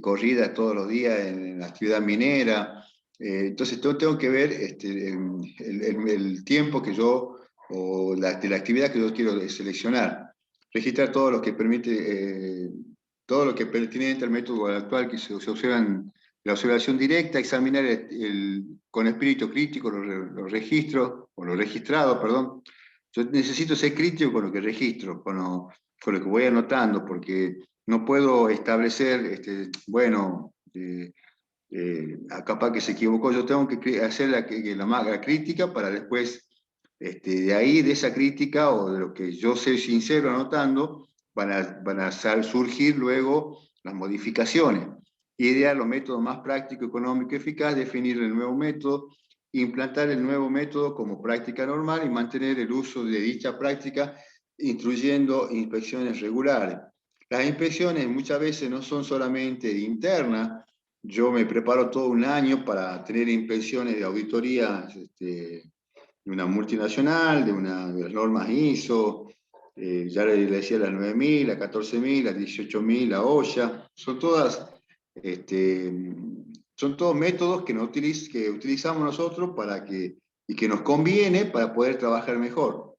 corridas todos los días en la actividad minera. Entonces tengo que ver el tiempo que yo o de la actividad que yo quiero seleccionar. Registrar todo lo que permite, todo lo que es pertinente al método actual que se observa en la observación directa, examinar con espíritu crítico los registros, o lo registrado, perdón. Yo necesito ser crítico con lo que registro, con lo que voy anotando, porque no puedo establecer, bueno, capaz que se equivocó, yo tengo que hacer la crítica para después, de ahí, de esa crítica o de lo que yo soy sincero anotando, van a surgir luego las modificaciones. Idear los métodos más prácticos, económicos y eficaz, definir el nuevo método, implantar el nuevo método como práctica normal y mantener el uso de dicha práctica, incluyendo inspecciones regulares. Las inspecciones muchas veces no son solamente internas. Yo me preparo todo un año para tener inspecciones de auditoría de una multinacional, de las normas ISO, ya le decía las 9.000, las 14.000, las 18.000, la OSHA, este, son todos métodos que utilizamos nosotros y que nos conviene para poder trabajar mejor.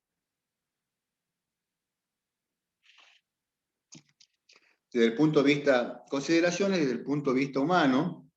Desde el punto de vista, consideraciones desde el punto de vista humano,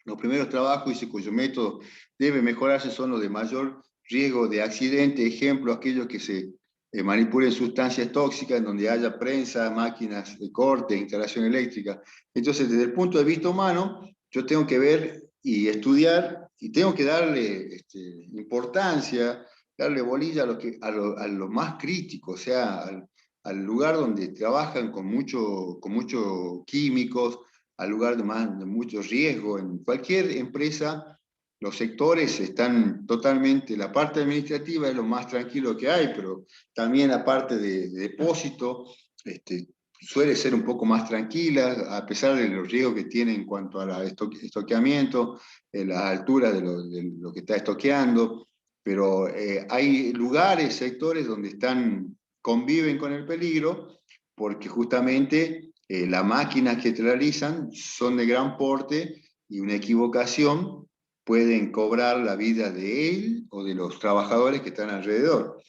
los primeros trabajos y cuyo método debe mejorarse son los de mayor riesgo de accidente, ejemplo, aquellos que se manipulen sustancias tóxicas, en donde haya prensa, máquinas de corte, instalación eléctrica. Entonces, desde el punto de vista humano, yo tengo que ver y estudiar, y tengo que darle importancia, darle bolilla a lo más crítico, o sea, al lugar donde trabajan con mucho químicos, al lugar de mucho riesgo. En cualquier empresa, los sectores están totalmente, la parte administrativa es lo más tranquilo que hay, pero también la parte de depósito suele ser un poco más tranquila, a pesar de los riesgos que tiene en cuanto a estoqueamiento, las alturas de lo que está estoqueando, pero hay lugares, sectores donde conviven con el peligro, porque justamente las máquinas que realizan son de gran porte y una equivocación pueden cobrar la vida de él o de los trabajadores que están alrededor.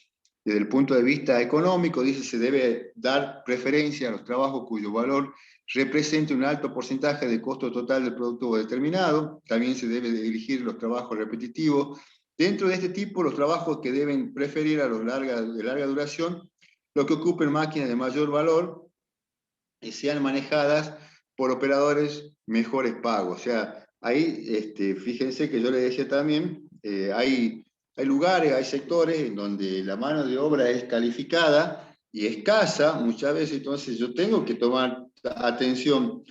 Desde el punto de vista económico, dice, se debe dar preferencia a los trabajos cuyo valor represente un alto porcentaje del costo total del producto determinado. También se debe elegir los trabajos repetitivos. Dentro de este tipo, los trabajos que deben preferir a los de larga duración, lo que ocupen máquinas de mayor valor y sean manejadas por operadores mejores pagos. O sea, ahí, fíjense que yo le decía también, hay lugares, hay sectores en donde la mano de obra es calificada y escasa muchas veces, entonces yo tengo que tomar atención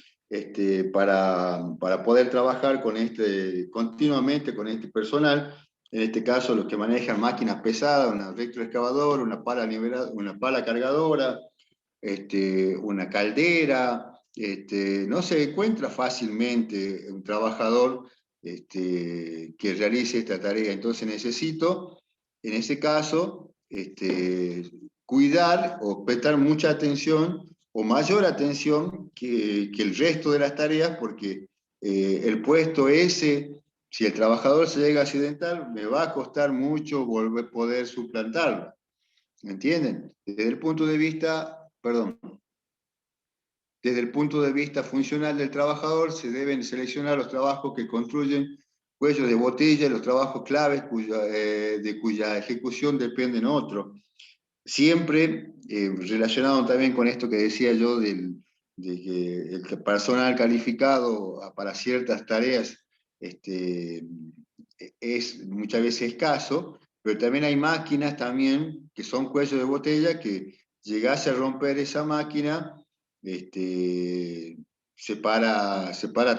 para poder trabajar continuamente con este personal, en este caso los que manejan máquinas pesadas, una retroexcavadora, una pala cargadora, una caldera, no se encuentra fácilmente un trabajador que realice esta tarea. Entonces necesito, en ese caso, cuidar o prestar mucha atención o mayor atención que el resto de las tareas, porque el puesto ese, si el trabajador se llega a accidentar, me va a costar mucho poder suplantarlo. ¿Me entienden? Desde el punto de vista, perdón, desde el punto de vista funcional del trabajador, se deben seleccionar los trabajos que construyen cuellos de botella, los trabajos claves de cuya ejecución dependen otros. Siempre relacionado también con esto que decía yo de que el personal calificado para ciertas tareas es muchas veces escaso, pero también hay máquinas también que son cuellos de botella que llegase a romper esa máquina, separa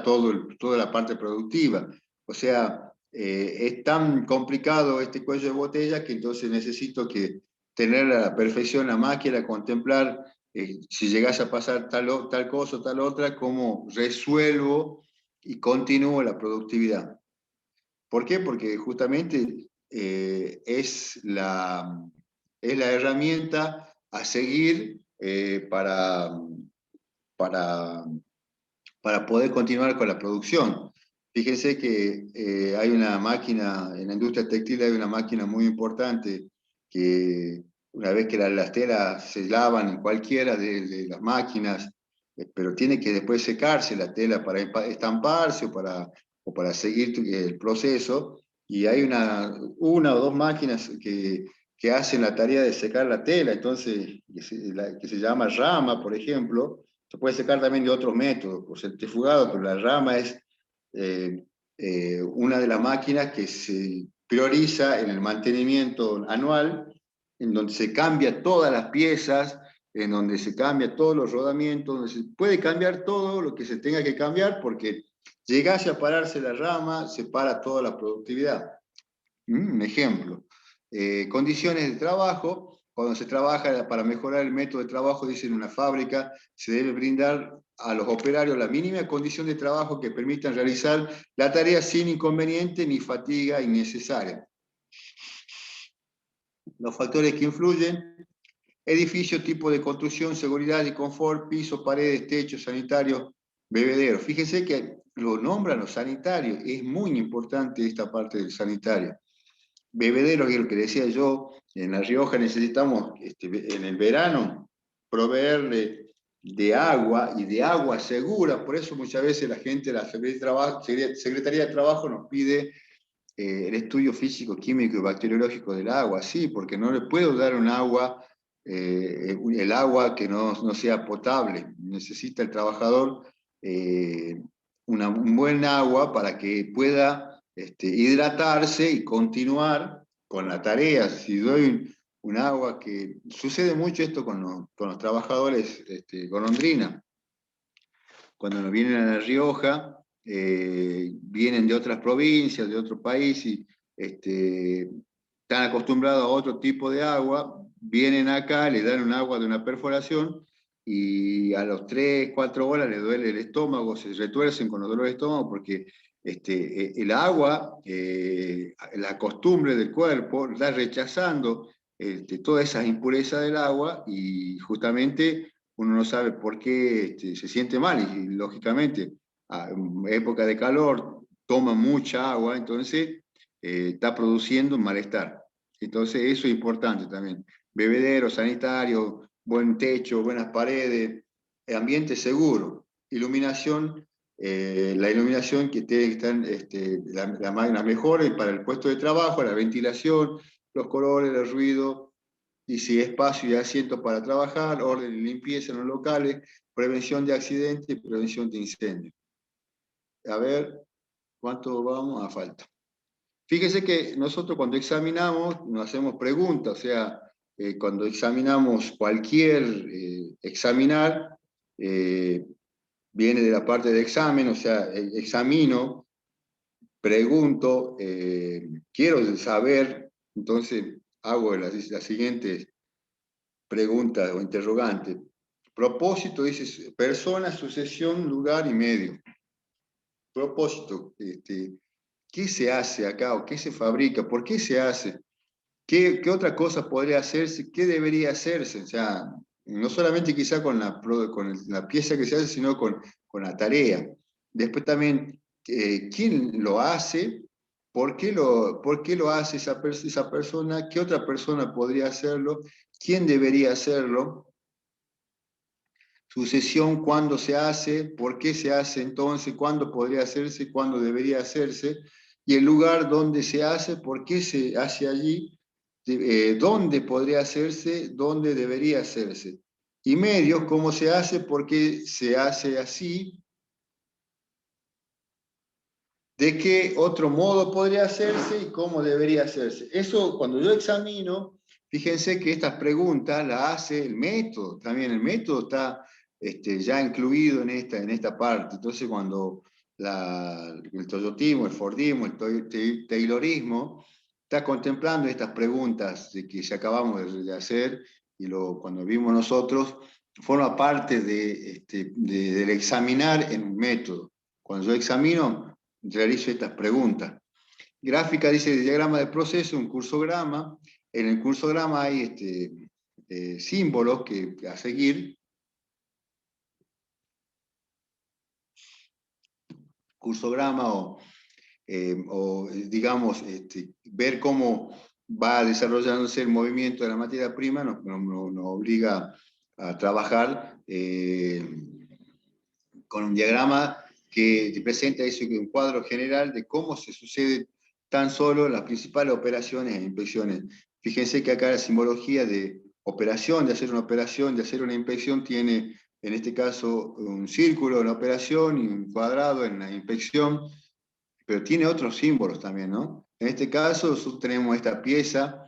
toda la parte productiva. O sea, es tan complicado este cuello de botella que entonces necesito tener a la perfección la máquina, contemplar si llegase a pasar tal cosa o tal otra, cómo resuelvo y continúo la productividad. ¿Por qué? Porque justamente es la herramienta a seguir para, para poder continuar con la producción. Fíjense que hay una máquina, en la industria textil hay una máquina muy importante que una vez que las telas se lavan en cualquiera de las máquinas, pero tiene que después secarse la tela para estamparse o para seguir el proceso, y hay una o dos máquinas que hacen la tarea de secar la tela, entonces, que se llama rama, por ejemplo. Se puede secar también de otros métodos, por centrifugado, pero la rama es eh, una de las máquinas que se prioriza en el mantenimiento anual, en donde se cambia todas las piezas, en donde se cambia todos los rodamientos, donde se puede cambiar todo lo que se tenga que cambiar, porque llegase a pararse la rama, se para toda la productividad. Un ejemplo. Condiciones de trabajo. Cuando se trabaja para mejorar el método de trabajo, dice en una fábrica, se debe brindar a los operarios la mínima condición de trabajo que permitan realizar la tarea sin inconveniente ni fatiga innecesaria. Los factores que influyen: edificio, tipo de construcción, seguridad y confort, piso, paredes, techo, sanitario, bebedero. Fíjense que lo nombran los sanitarios, es muy importante esta parte del sanitario. Bebederos, y lo que decía yo, en La Rioja necesitamos en el verano proveerle de agua y de agua segura. Por eso muchas veces la gente de la Secretaría de Trabajo nos pide el estudio físico, químico y bacteriológico del agua. Sí, porque no le puedo dar un agua, el agua que no sea potable. Necesita el trabajador un buen agua para que pueda hidratarse y continuar con la tarea. Si doy un agua que... Sucede mucho esto con los trabajadores golondrina. Cuando nos vienen a La Rioja, vienen de otras provincias, de otro país, y están acostumbrados a otro tipo de agua, vienen acá, les dan un agua de una perforación, y a los 3, 4 horas les duele el estómago, se retuercen con los dolores de estómago, porque el agua, la costumbre del cuerpo, está rechazando todas esas impurezas del agua, y justamente uno no sabe por qué se siente mal, y lógicamente en época de calor toma mucha agua, entonces está produciendo un malestar. Entonces eso es importante también. Bebedero, sanitario, buen techo, buenas paredes, ambiente seguro, iluminación, la iluminación que tiene que estar la mejor para el puesto de trabajo, la ventilación, los colores, el ruido, y si espacio y asientos para trabajar, orden y limpieza en los locales, prevención de accidentes y prevención de incendios. A ver, ¿cuánto vamos a falta? Fíjese que nosotros cuando examinamos nos hacemos preguntas, o sea, cuando examinamos cualquier examinar, eh, viene de la parte de examen, o sea, examino, pregunto, quiero saber, entonces hago las siguientes preguntas o interrogantes. Propósito, dice, persona, sucesión, lugar y medio. Propósito, ¿qué se hace acá o qué se fabrica? ¿Por qué se hace? ¿Qué otra cosa podría hacerse? ¿Qué debería hacerse? O sea, no solamente quizá con la pieza que se hace, sino con la tarea. Después también, ¿quién lo hace? Por qué lo hace esa persona? ¿Qué otra persona podría hacerlo? ¿Quién debería hacerlo? Sucesión, ¿cuándo se hace? ¿Por qué se hace entonces? ¿Cuándo podría hacerse? ¿Cuándo debería hacerse? Y el lugar donde se hace, ¿por qué se hace allí? ¿Dónde podría hacerse? ¿Dónde debería hacerse? Y medios, ¿cómo se hace? ¿Por qué se hace así? ¿De qué otro modo podría hacerse y cómo debería hacerse? Eso, cuando yo examino, fíjense que estas preguntas las hace el método, también el método está ya incluido en esta parte. Entonces, cuando el toyotismo, el fordismo, el taylorismo, está contemplando estas preguntas que se acabamos de hacer, y cuando vimos nosotros, forma parte del examinar en un método. Cuando yo examino, realizo estas preguntas. Gráfica dice diagrama de proceso, un cursograma. En el cursograma hay símbolos a seguir. Cursograma o digamos, ver cómo va desarrollándose el movimiento de la materia prima, nos obliga a trabajar con un diagrama que te presenta eso, un cuadro general de cómo se sucede tan solo las principales operaciones e inspecciones. Fíjense que acá la simbología de operación, de hacer una operación, de hacer una inspección, tiene en este caso un círculo en la operación y un cuadrado en la inspección, pero tiene otros símbolos también, ¿no? En este caso nosotros tenemos esta pieza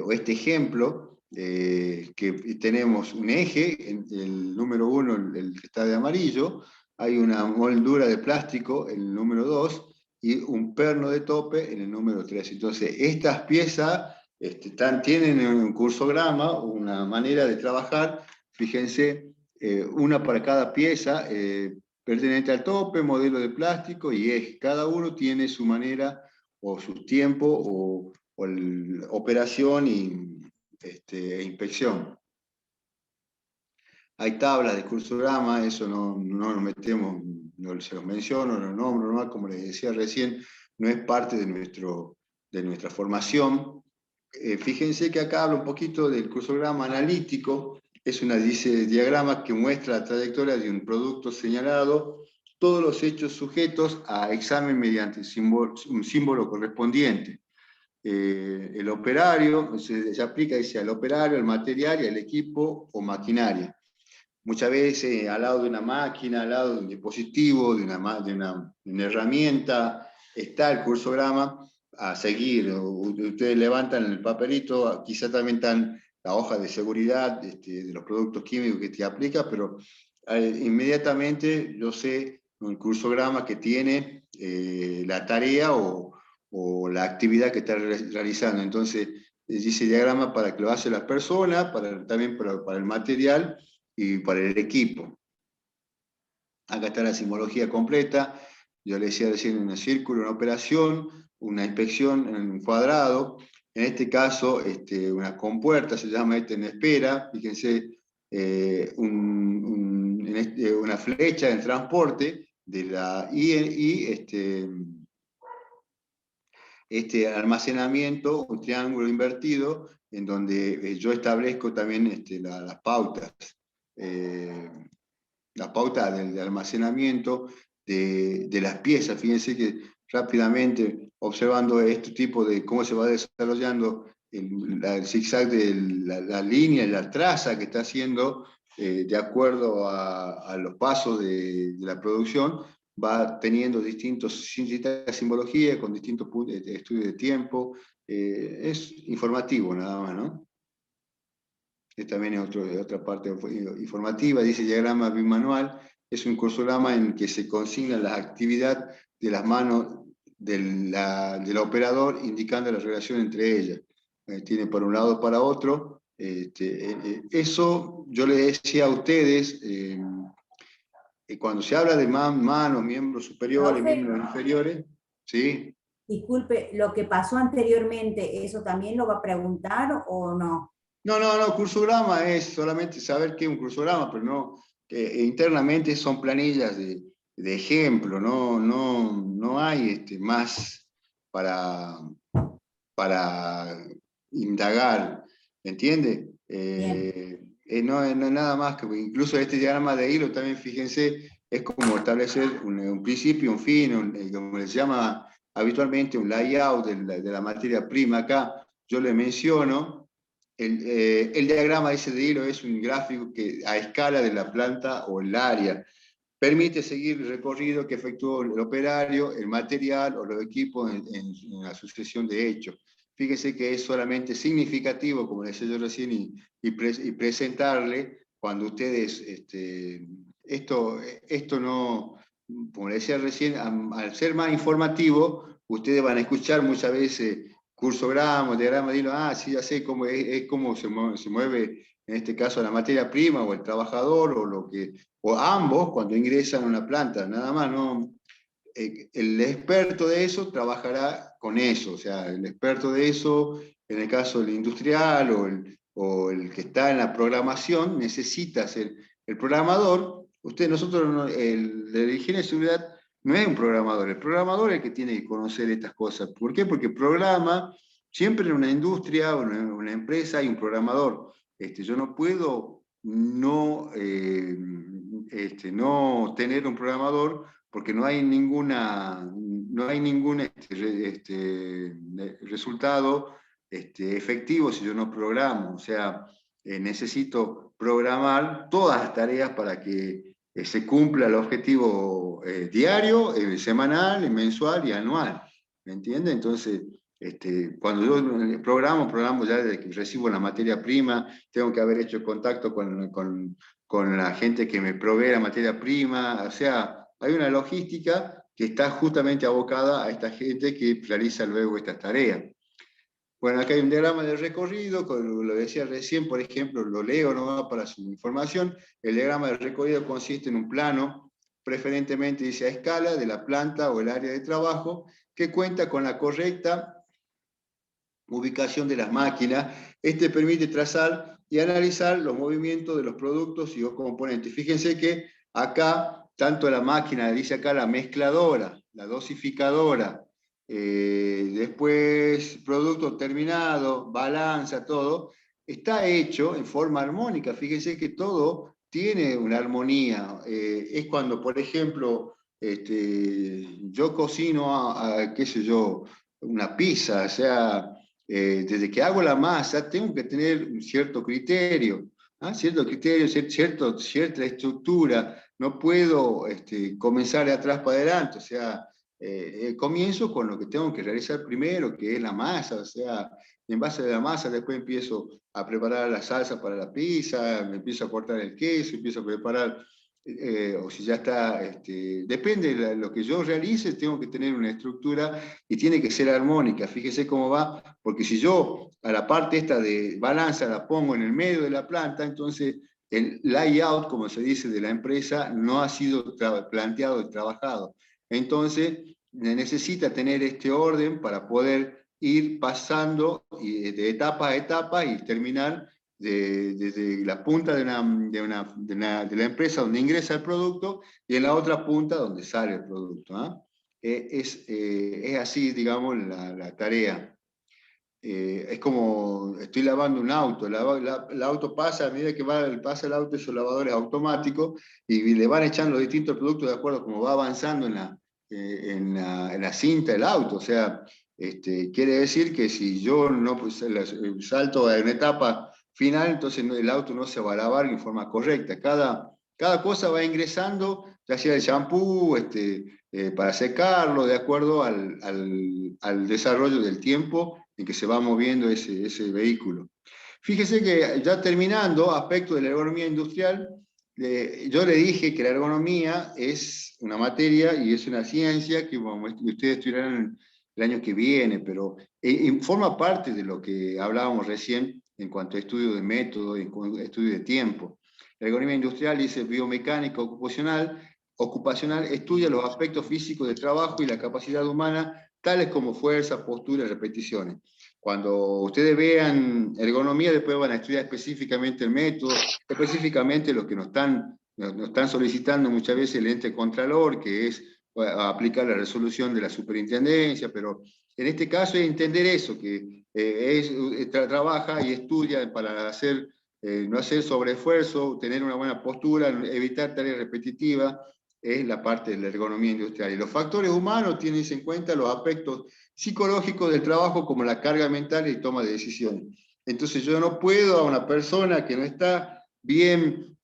o este ejemplo que tenemos un eje, el número 1, el que está de amarillo, hay una moldura de plástico, el número 2, y un perno de tope en el número 3. Entonces, estas piezas tienen un cursograma, una manera de trabajar, fíjense, una para cada pieza, pertenece al tope, modelo de plástico y eje. Cada uno tiene su manera o su tiempo o operación e inspección. Hay tablas de cursograma, eso no nos metemos, no se los menciono, los nombro, ¿no? Como les decía recién, no es parte de nuestra formación. Fíjense que acá habla un poquito del cursograma analítico, dice diagrama que muestra la trayectoria de un producto señalado, todos los hechos sujetos a examen mediante un símbolo correspondiente. El operario, se aplica, dice, al operario, al material y al equipo o maquinaria. Muchas veces al lado de una máquina, al lado de un dispositivo, de una herramienta, está el cursograma a seguir. Ustedes levantan el papelito, quizá también están la hoja de seguridad de los productos químicos que te aplica, pero inmediatamente yo sé el cursograma que tiene la tarea o la actividad que está realizando. Entonces, dice diagrama para que lo hace la persona, también para el material y para el equipo. Acá está la simbología completa. Yo le decía recién un círculo, una operación, una inspección en un cuadrado. En este caso, una compuerta se llama en espera. Fíjense, una flecha en transporte este almacenamiento, un triángulo invertido, en donde yo establezco también las pautas. La pauta del almacenamiento de las piezas. Fíjense que rápidamente, observando este tipo de cómo se va desarrollando el zigzag de la línea, la traza que está haciendo de acuerdo a los pasos de la producción, va teniendo distintas simbologías con distintos estudios de tiempo. Es informativo nada más, ¿no? Que también es otra parte informativa, dice diagrama bimanual, es un cursograma en que se consignan las actividades de las manos del operador, indicando la relación entre ellas. Tiene para un lado para otro. Eso yo le decía a ustedes, cuando se habla de manos, miembros superiores, Profe, miembros inferiores, ¿sí? disculpe, lo que pasó anteriormente, ¿eso también lo va a preguntar o no? No, cursograma es solamente saber qué es un cursograma, pero no, internamente son planillas de ejemplo, no hay más para, para indagar, ¿entiende? Bien, No es nada más que, incluso este diagrama de hilo también, fíjense, es como establecer un principio, un fin, como se llama habitualmente un layout de la materia prima. Acá yo le menciono. El diagrama ese de hilo es un gráfico que a escala de la planta o el área permite seguir el recorrido que efectuó el operario, el material o los equipos en la sucesión de hechos. Fíjense que es solamente significativo, como decía yo recién, y presentarle cuando ustedes, esto no, como le decía recién, al ser más informativo, ustedes van a escuchar muchas veces cursograma, diagrama de hilo, sí, ya sé cómo es cómo se mueve, en este caso, la materia prima o el trabajador o ambos cuando ingresan a una planta, nada más, no. El experto de eso trabajará con eso, o sea, el experto de eso, en el caso del industrial o el que está en la programación, necesita ser el programador. Nosotros, el de la higiene de seguridad no es un programador, el programador es el que tiene que conocer estas cosas. ¿Por qué? Porque programa siempre en una industria, una empresa hay un programador. Yo no puedo no tener un programador porque no hay ningún resultado efectivo si yo no programo. O sea, necesito programar todas las tareas para que se cumpla el objetivo diario, semanal, mensual y anual. ¿Me entiende? Entonces, cuando yo programo ya desde que recibo la materia prima, tengo que haber hecho contacto con la gente que me provee la materia prima. O sea, hay una logística que está justamente abocada a esta gente que realiza luego estas tareas. Bueno, acá hay un diagrama de recorrido, como lo decía recién, por ejemplo, lo leo nomás para su información. El diagrama de recorrido consiste en un plano, preferentemente dice a escala, de la planta o el área de trabajo, que cuenta con la correcta ubicación de las máquinas. Este permite trazar y analizar los movimientos de los productos y los componentes. Fíjense que acá, tanto la máquina, dice acá la mezcladora, la dosificadora, después producto terminado, balanza, todo, está hecho en forma armónica. Fíjense que todo tiene una armonía. Es cuando, por ejemplo, yo cocino, qué sé yo, una pizza, o sea, desde que hago la masa, tengo que tener un cierto criterio, ¿ah? Cierto criterio, cierta estructura. No puedo comenzar de atrás para adelante, o sea, comienzo con lo que tengo que realizar primero, que es la masa, o sea, en base a la masa después empiezo a preparar la salsa para la pizza, me empiezo a cortar el queso, empiezo a preparar o si ya está, depende de lo que yo realice, tengo que tener una estructura y tiene que ser armónica. Fíjese cómo va, porque si yo a la parte esta de balanza la pongo en el medio de la planta, entonces el layout, como se dice, de la empresa no ha sido planteado y trabajado. Entonces necesita tener este orden para poder ir pasando de etapa a etapa y terminar desde la punta de la empresa donde ingresa el producto y en la otra punta donde sale el producto. ¿Ah? Es así, digamos, la tarea. Es como estoy lavando un auto, el auto pasa, a medida que pasa el auto, esos lavadores automáticos, y le van echando los distintos productos de acuerdo a cómo va avanzando en la cinta del auto. O sea, quiere decir que si yo no pues, salto a una etapa final, entonces el auto no se va a lavar en forma correcta. Cada cosa va ingresando, ya sea el shampoo, para secarlo, de acuerdo al desarrollo del tiempo en que se va moviendo ese vehículo. Fíjese que ya terminando, aspecto de la ergonomía industrial, yo le dije que la ergonomía es una materia y es una ciencia que ustedes estudiarán el año que viene, pero forma parte de lo que hablábamos recién en cuanto a estudio de método, en estudio de tiempo. La ergonomía industrial dice biomecánica ocupacional estudia los aspectos físicos del trabajo y la capacidad humana, tales como fuerza, postura y repeticiones. Cuando ustedes vean ergonomía, después van a estudiar específicamente el método, específicamente lo que nos están solicitando muchas veces el ente contralor, que es aplicar la resolución de la superintendencia, pero en este caso es entender eso, que trabaja y estudia para no hacer sobreesfuerzo, tener una buena postura, evitar tareas repetitivas, es la parte de la ergonomía industrial. Y los factores humanos tienen en cuenta los aspectos psicológicos del trabajo como la carga mental y toma de decisiones. Entonces yo no puedo a una persona que no está bien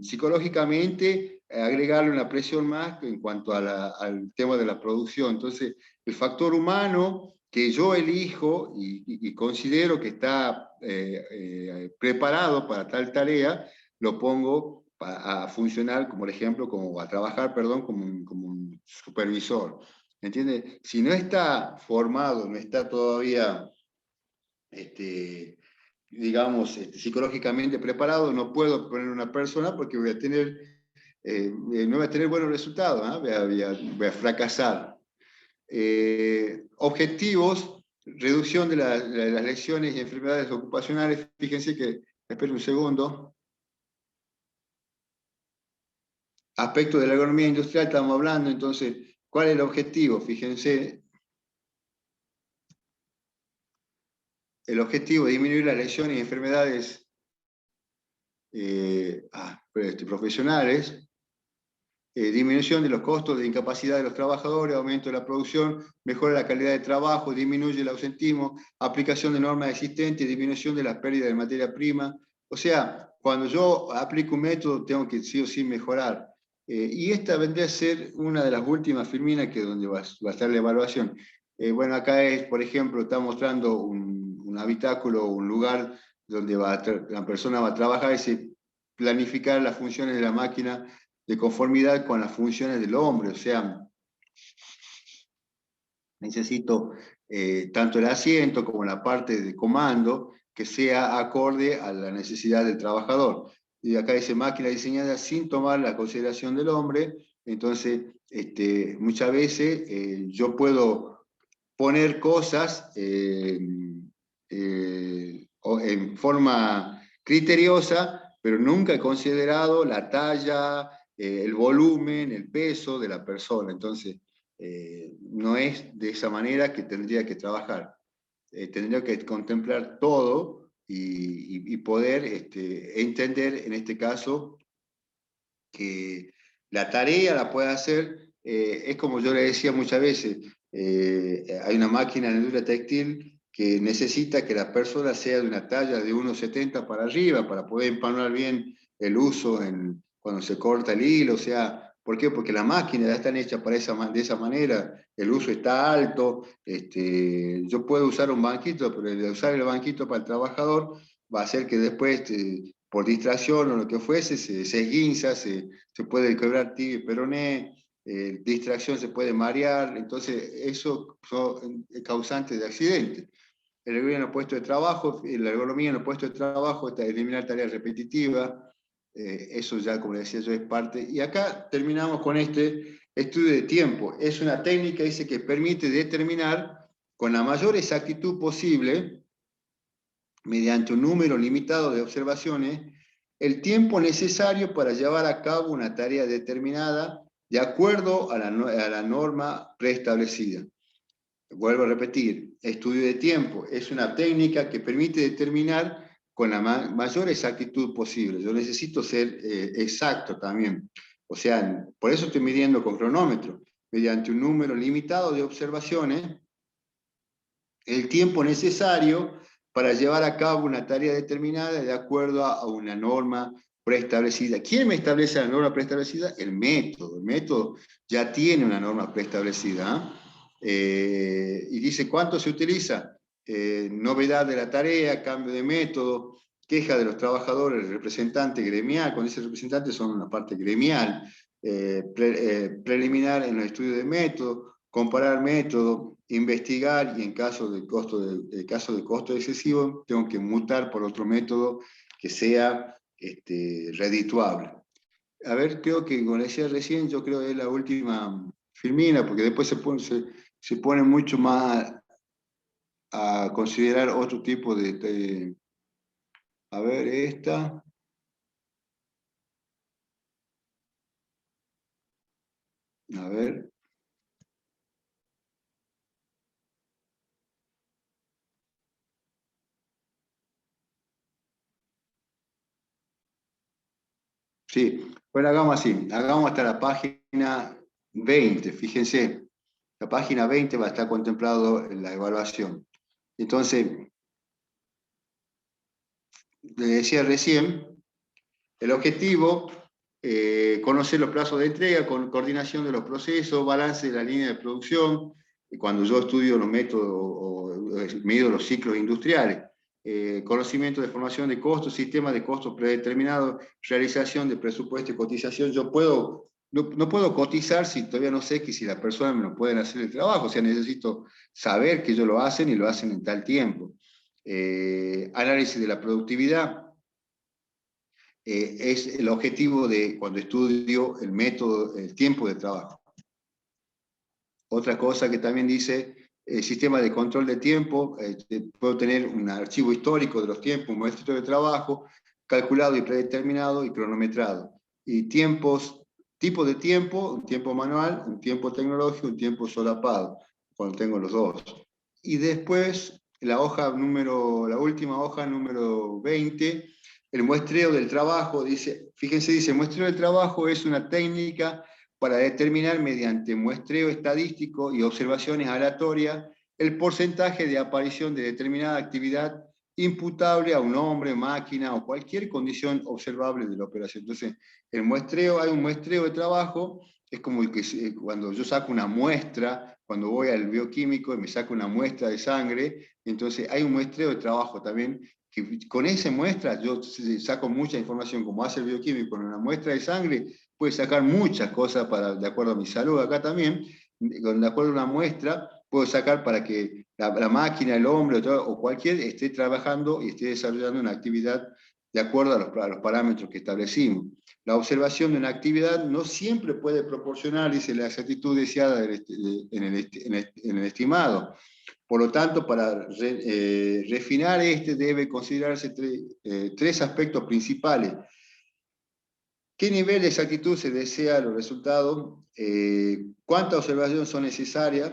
psicológicamente agregarle una presión más en cuanto al tema de la producción. Entonces el factor humano que yo elijo y considero que está preparado para tal tarea, lo pongo a funcionar, como el ejemplo, a trabajar, perdón, como un supervisor. ¿Entiende? Si no está formado, no está todavía, digamos, psicológicamente preparado, no puedo poner una persona porque no voy a tener buenos resultados, ¿eh? Voy a fracasar. Objetivos, reducción de las lesiones y enfermedades ocupacionales. Fíjense que, esperen un segundo. Aspecto de la ergonomía industrial estamos hablando, entonces, ¿cuál es el objetivo? Fíjense. el objetivo de disminuir las lesiones y enfermedades profesionales, disminución de los costos de incapacidad de los trabajadores, aumento de la producción, mejora la calidad de trabajo, disminuye el ausentismo, aplicación de normas existentes, disminución de las pérdidas de materia prima. O sea, cuando yo aplico un método, tengo que sí o sí mejorar. Y esta vendría a ser una de las últimas filminas que donde va a estar la evaluación. Bueno, acá es, por ejemplo, está mostrando un habitáculo, un lugar donde la persona va a trabajar y se planificar las funciones de la máquina de conformidad con las funciones del hombre. O sea, necesito tanto el asiento como la parte de comando que sea acorde a la necesidad del trabajador. Y acá dice máquina diseñada sin tomar la consideración del hombre. Entonces, muchas veces yo puedo poner cosas en forma criteriosa, pero nunca he considerado la talla, el volumen, el peso de la persona. Entonces, no es de esa manera que tendría que trabajar. Tendría que contemplar todo y poder entender, en este caso, que la tarea la puede hacer, es como yo le decía muchas veces, hay una máquina en industria textil que necesita que la persona sea de una talla de 1,70 para arriba para poder empanar bien el uso cuando se corta el hilo. O sea, ¿por qué? Porque las máquinas ya están hechas de esa manera, el uso está alto. Yo puedo usar un banquito, pero el de usar el banquito para el trabajador va a hacer que después, por distracción o lo que fuese, se esguinza, se puede quebrar tibia y peroné, distracción se puede marear. Entonces eso son causantes de accidentes. El ergonomía en los puestos de trabajo, la ergonomía en los puestos de trabajo, está eliminar tareas repetitivas, eso ya, como decía yo, es parte. Y acá terminamos con este estudio de tiempo. Es una técnica, dice, que permite determinar con la mayor exactitud posible, mediante un número limitado de observaciones, el tiempo necesario para llevar a cabo una tarea determinada de acuerdo a la norma preestablecida. Vuelvo a repetir, estudio de tiempo es una técnica que permite determinar con la mayor exactitud posible. Yo necesito ser exacto también. O sea, por eso estoy midiendo con cronómetro, mediante un número limitado de observaciones, el tiempo necesario para llevar a cabo una tarea determinada de acuerdo a una norma preestablecida. ¿Quién me establece la norma preestablecida? El método. El método ya tiene una norma preestablecida. Y dice, ¿cuánto se utiliza? Novedad de la tarea, cambio de método, queja de los trabajadores, representante gremial. Con ese representante son una parte gremial. Preliminar en los estudios de método, comparar método, investigar, y en caso de costo excesivo, tengo que mutar por otro método que sea redituable. A ver, creo que, como decía recién, yo creo que es la última filmina, porque después se pone mucho más a considerar otro tipo de a ver, esta. A ver. Sí, bueno, hagamos así, hagamos hasta la página 20, fíjense, la página 20 va a estar contemplado en la evaluación. Entonces, le decía recién, el objetivo, conocer los plazos de entrega, con coordinación de los procesos, balance de la línea de producción, y cuando yo estudio los métodos o mido los ciclos industriales, conocimiento de formación de costos, sistemas de costos predeterminados, realización de presupuesto y cotización. Yo no puedo cotizar si todavía no sé que si la persona me lo pueden hacer el trabajo. O sea, necesito saber que ellos lo hacen y lo hacen en tal tiempo. Análisis de la productividad. Es el objetivo de cuando estudio el método, el tiempo de trabajo. Otra cosa que también dice, sistema de control de tiempo, puedo tener un archivo histórico de los tiempos, un muestreo de trabajo, calculado y predeterminado y cronometrado. Y tiempos, tipo de tiempo, un tiempo manual, un tiempo tecnológico, un tiempo solapado, cuando tengo los dos. Y después la última hoja número 20, el muestreo del trabajo, dice, fíjense, dice, muestreo del trabajo es una técnica para determinar mediante muestreo estadístico y observaciones aleatorias el porcentaje de aparición de determinada actividad imputable a un hombre, máquina o cualquier condición observable de la operación. Entonces, el muestreo, hay un muestreo de trabajo, es como el que cuando yo saco una muestra, cuando voy al bioquímico y me saco una muestra de sangre, entonces hay un muestreo de trabajo también, que con esa muestra yo saco mucha información, como hace el bioquímico con una muestra de sangre, puede sacar muchas cosas de acuerdo a mi salud acá también, de acuerdo a una muestra, puedo sacar para que la máquina, el hombre o cualquier esté trabajando y esté desarrollando una actividad de acuerdo a los parámetros que establecimos. La observación de una actividad no siempre puede proporcionar, dice, la exactitud deseada en el estimado. Por lo tanto, para refinar debe considerarse tres aspectos principales. ¿Qué nivel de exactitud se desea los resultados? ¿Cuántas observaciones son necesarias?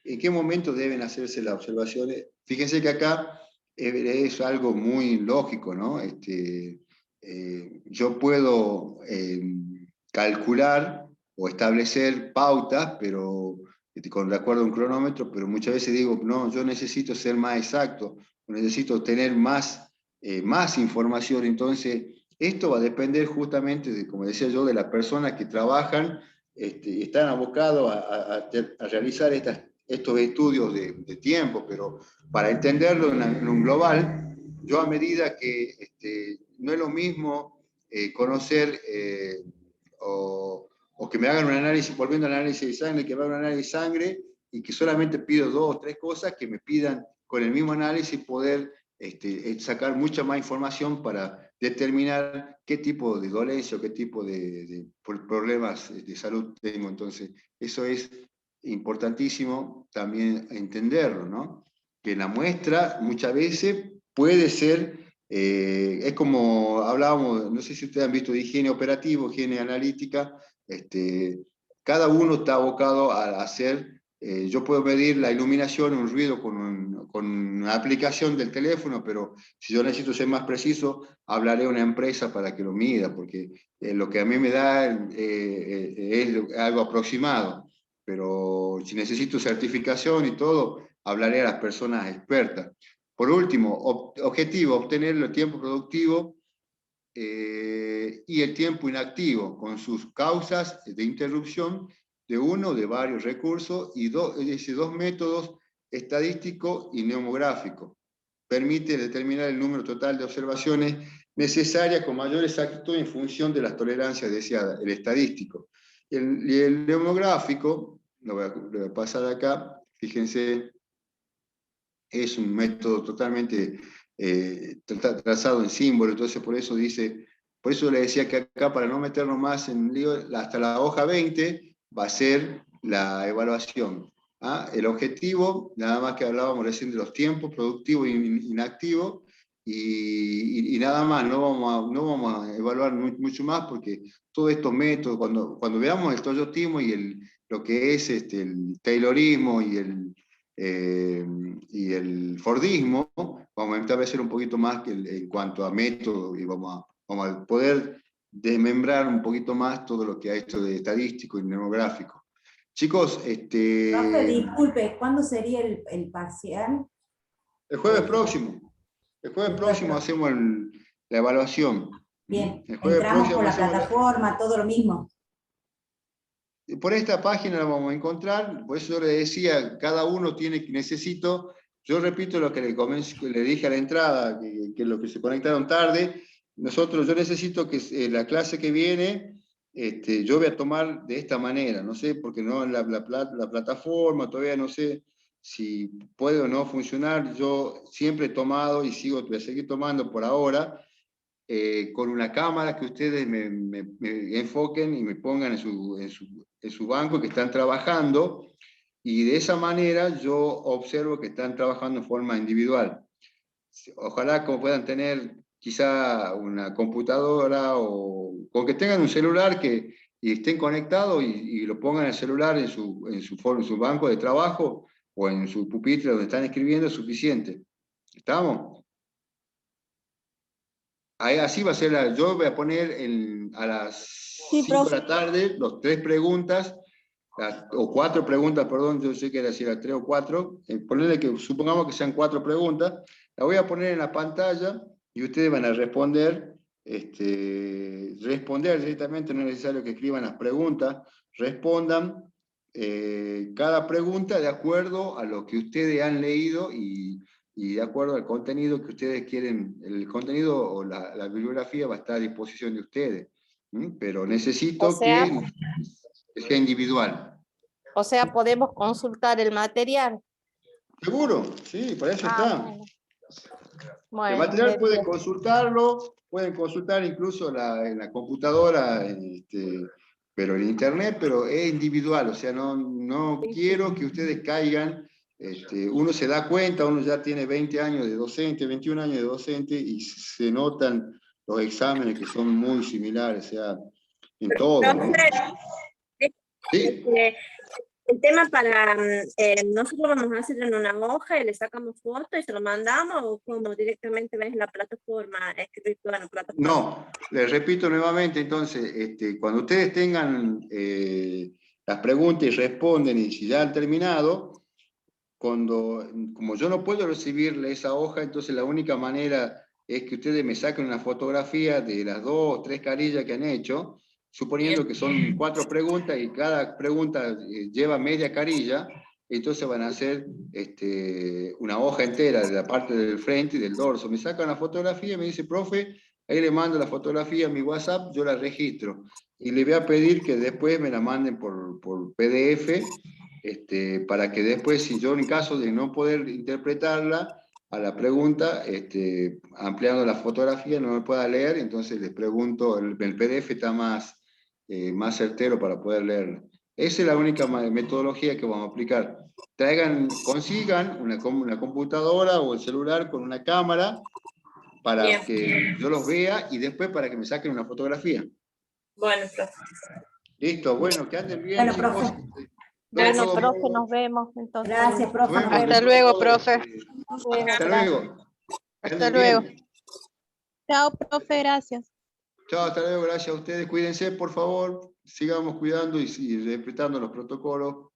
¿En qué momento deben hacerse las observaciones? Fíjense que acá es algo muy lógico, ¿no? Yo puedo calcular o establecer pautas, pero de acuerdo a un cronómetro, pero muchas veces digo, no, yo necesito ser más exacto, necesito tener más información, entonces esto va a depender justamente, como decía yo, de las personas que trabajan y están abocados a realizar estos estudios de tiempo, pero para entenderlo en un global, yo a medida que no es lo mismo conocer o que me hagan un análisis, volviendo al análisis de sangre, que me hagan un análisis de sangre y que solamente pido 2 o 3 cosas, que me pidan con el mismo análisis poder sacar mucha más información para determinar qué tipo de dolencia o qué tipo de problemas de salud tengo. Entonces, eso es importantísimo también entenderlo, ¿no? Que la muestra muchas veces puede ser, es como hablábamos, no sé si ustedes han visto de higiene operativo, higiene analítica, cada uno está abocado a hacer, yo puedo medir la iluminación, un ruido con una aplicación del teléfono, pero si yo necesito ser más preciso, hablaré a una empresa para que lo mida, porque lo que a mí me da es algo aproximado, pero si necesito certificación y todo, hablaré a las personas expertas. Por último, objetivo, obtener el tiempo productivo y el tiempo inactivo, con sus causas de interrupción de uno o de varios recursos y dos métodos estadístico y neumográfico. Permite determinar el número total de observaciones necesarias con mayor exactitud en función de las tolerancias deseadas, el estadístico. Y el neumográfico, lo voy a pasar acá, fíjense, es un método totalmente trazado en símbolos, entonces por eso le decía que acá, para no meternos más en lío, hasta la hoja 20 va a ser la evaluación. ¿Ah? El objetivo, nada más que hablábamos recién de los tiempos, productivo e inactivo, y nada más, no vamos a evaluar mucho más, porque todos estos métodos, cuando veamos el toyotismo y lo que es el taylorismo y el Fordismo, vamos a establecer un poquito más en cuanto a método y vamos a poder desmembrar un poquito más todo lo que ha hecho de estadístico y demográfico. Chicos, Profe, disculpe, ¿cuándo sería el parcial? el jueves próximo. El jueves próximo hacemos la evaluación. Bien, el jueves entramos por la hacemos plataforma, todo lo mismo. Por esta página la vamos a encontrar, por eso yo le decía, cada uno necesito, yo repito lo que le dije a la entrada, que los que se conectaron tarde, yo necesito que la clase que viene, yo voy a tomar de esta manera, no sé, porque no la plataforma, todavía no sé si puede o no funcionar, yo siempre he tomado y voy a seguir tomando por ahora, con una cámara que ustedes me enfoquen y me pongan en su banco que están trabajando, y de esa manera yo observo que están trabajando en forma individual. Ojalá como puedan tener quizá una computadora o que tengan un celular y estén conectados y lo pongan el celular en su banco de trabajo o en su pupitre donde están escribiendo, es suficiente. ¿Estamos? Ahí, así va a ser, yo voy a poner a las 5 de la tarde los 3 preguntas, o 4 preguntas, perdón, yo sé que era decir 3 o 4, ponerle que supongamos que sean 4 preguntas, la voy a poner en la pantalla y ustedes van a responder, responder directamente, no es necesario que escriban las preguntas, respondan cada pregunta de acuerdo a lo que ustedes han leído y de acuerdo al contenido que ustedes quieren, el contenido o la bibliografía va a estar a disposición de ustedes, pero necesito que sea individual. O sea, podemos consultar el material. ¿Seguro? Sí, para eso está. Bueno. El Bueno, material pueden consultarlo, pueden consultar incluso en la computadora, pero en internet, pero es individual, o sea, no quiero que ustedes caigan, uno se da cuenta, uno ya tiene 20 años de docente, 21 años de docente, y se notan los exámenes que son muy similares, o sea, en todo, ¿no? Sí. El tema para nosotros vamos a hacer en una hoja y le sacamos fotos y se lo mandamos, o como directamente ves en la plataforma, escrito en la plataforma. No, les repito nuevamente, entonces, cuando ustedes tengan las preguntas y responden, y si ya han terminado, como yo no puedo recibirle esa hoja, entonces la única manera es que ustedes me saquen una fotografía de las 2 o 3 carillas que han hecho, suponiendo que son 4 preguntas y cada pregunta lleva media carilla, entonces van a hacer una hoja entera de la parte del frente y del dorso. Me sacan la fotografía y me dice, profe, ahí le mando la fotografía a mi WhatsApp, yo la registro. Y le voy a pedir que después me la manden por PDF, para que después, si yo en caso de no poder interpretarla a la pregunta, ampliando la fotografía, no me pueda leer, entonces les pregunto, el PDF está más certero para poder leerlo. Esa es la única metodología que vamos a aplicar. Consigan una computadora o el celular con una cámara para que yo los vea y después para que me saquen una fotografía. Bueno, profe. Listo, bueno, que anden bien, Bueno, chicos. profe. bueno, profe, nos vemos. Entonces. Gracias, profe. Nos vemos. Hasta luego, profe. Hasta luego. Que Hasta anden luego. bien. Chao, profe, gracias. Chao, hasta luego, gracias a ustedes. Cuídense, por favor. Sigamos cuidando y respetando los protocolos.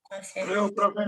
Hasta luego, profe.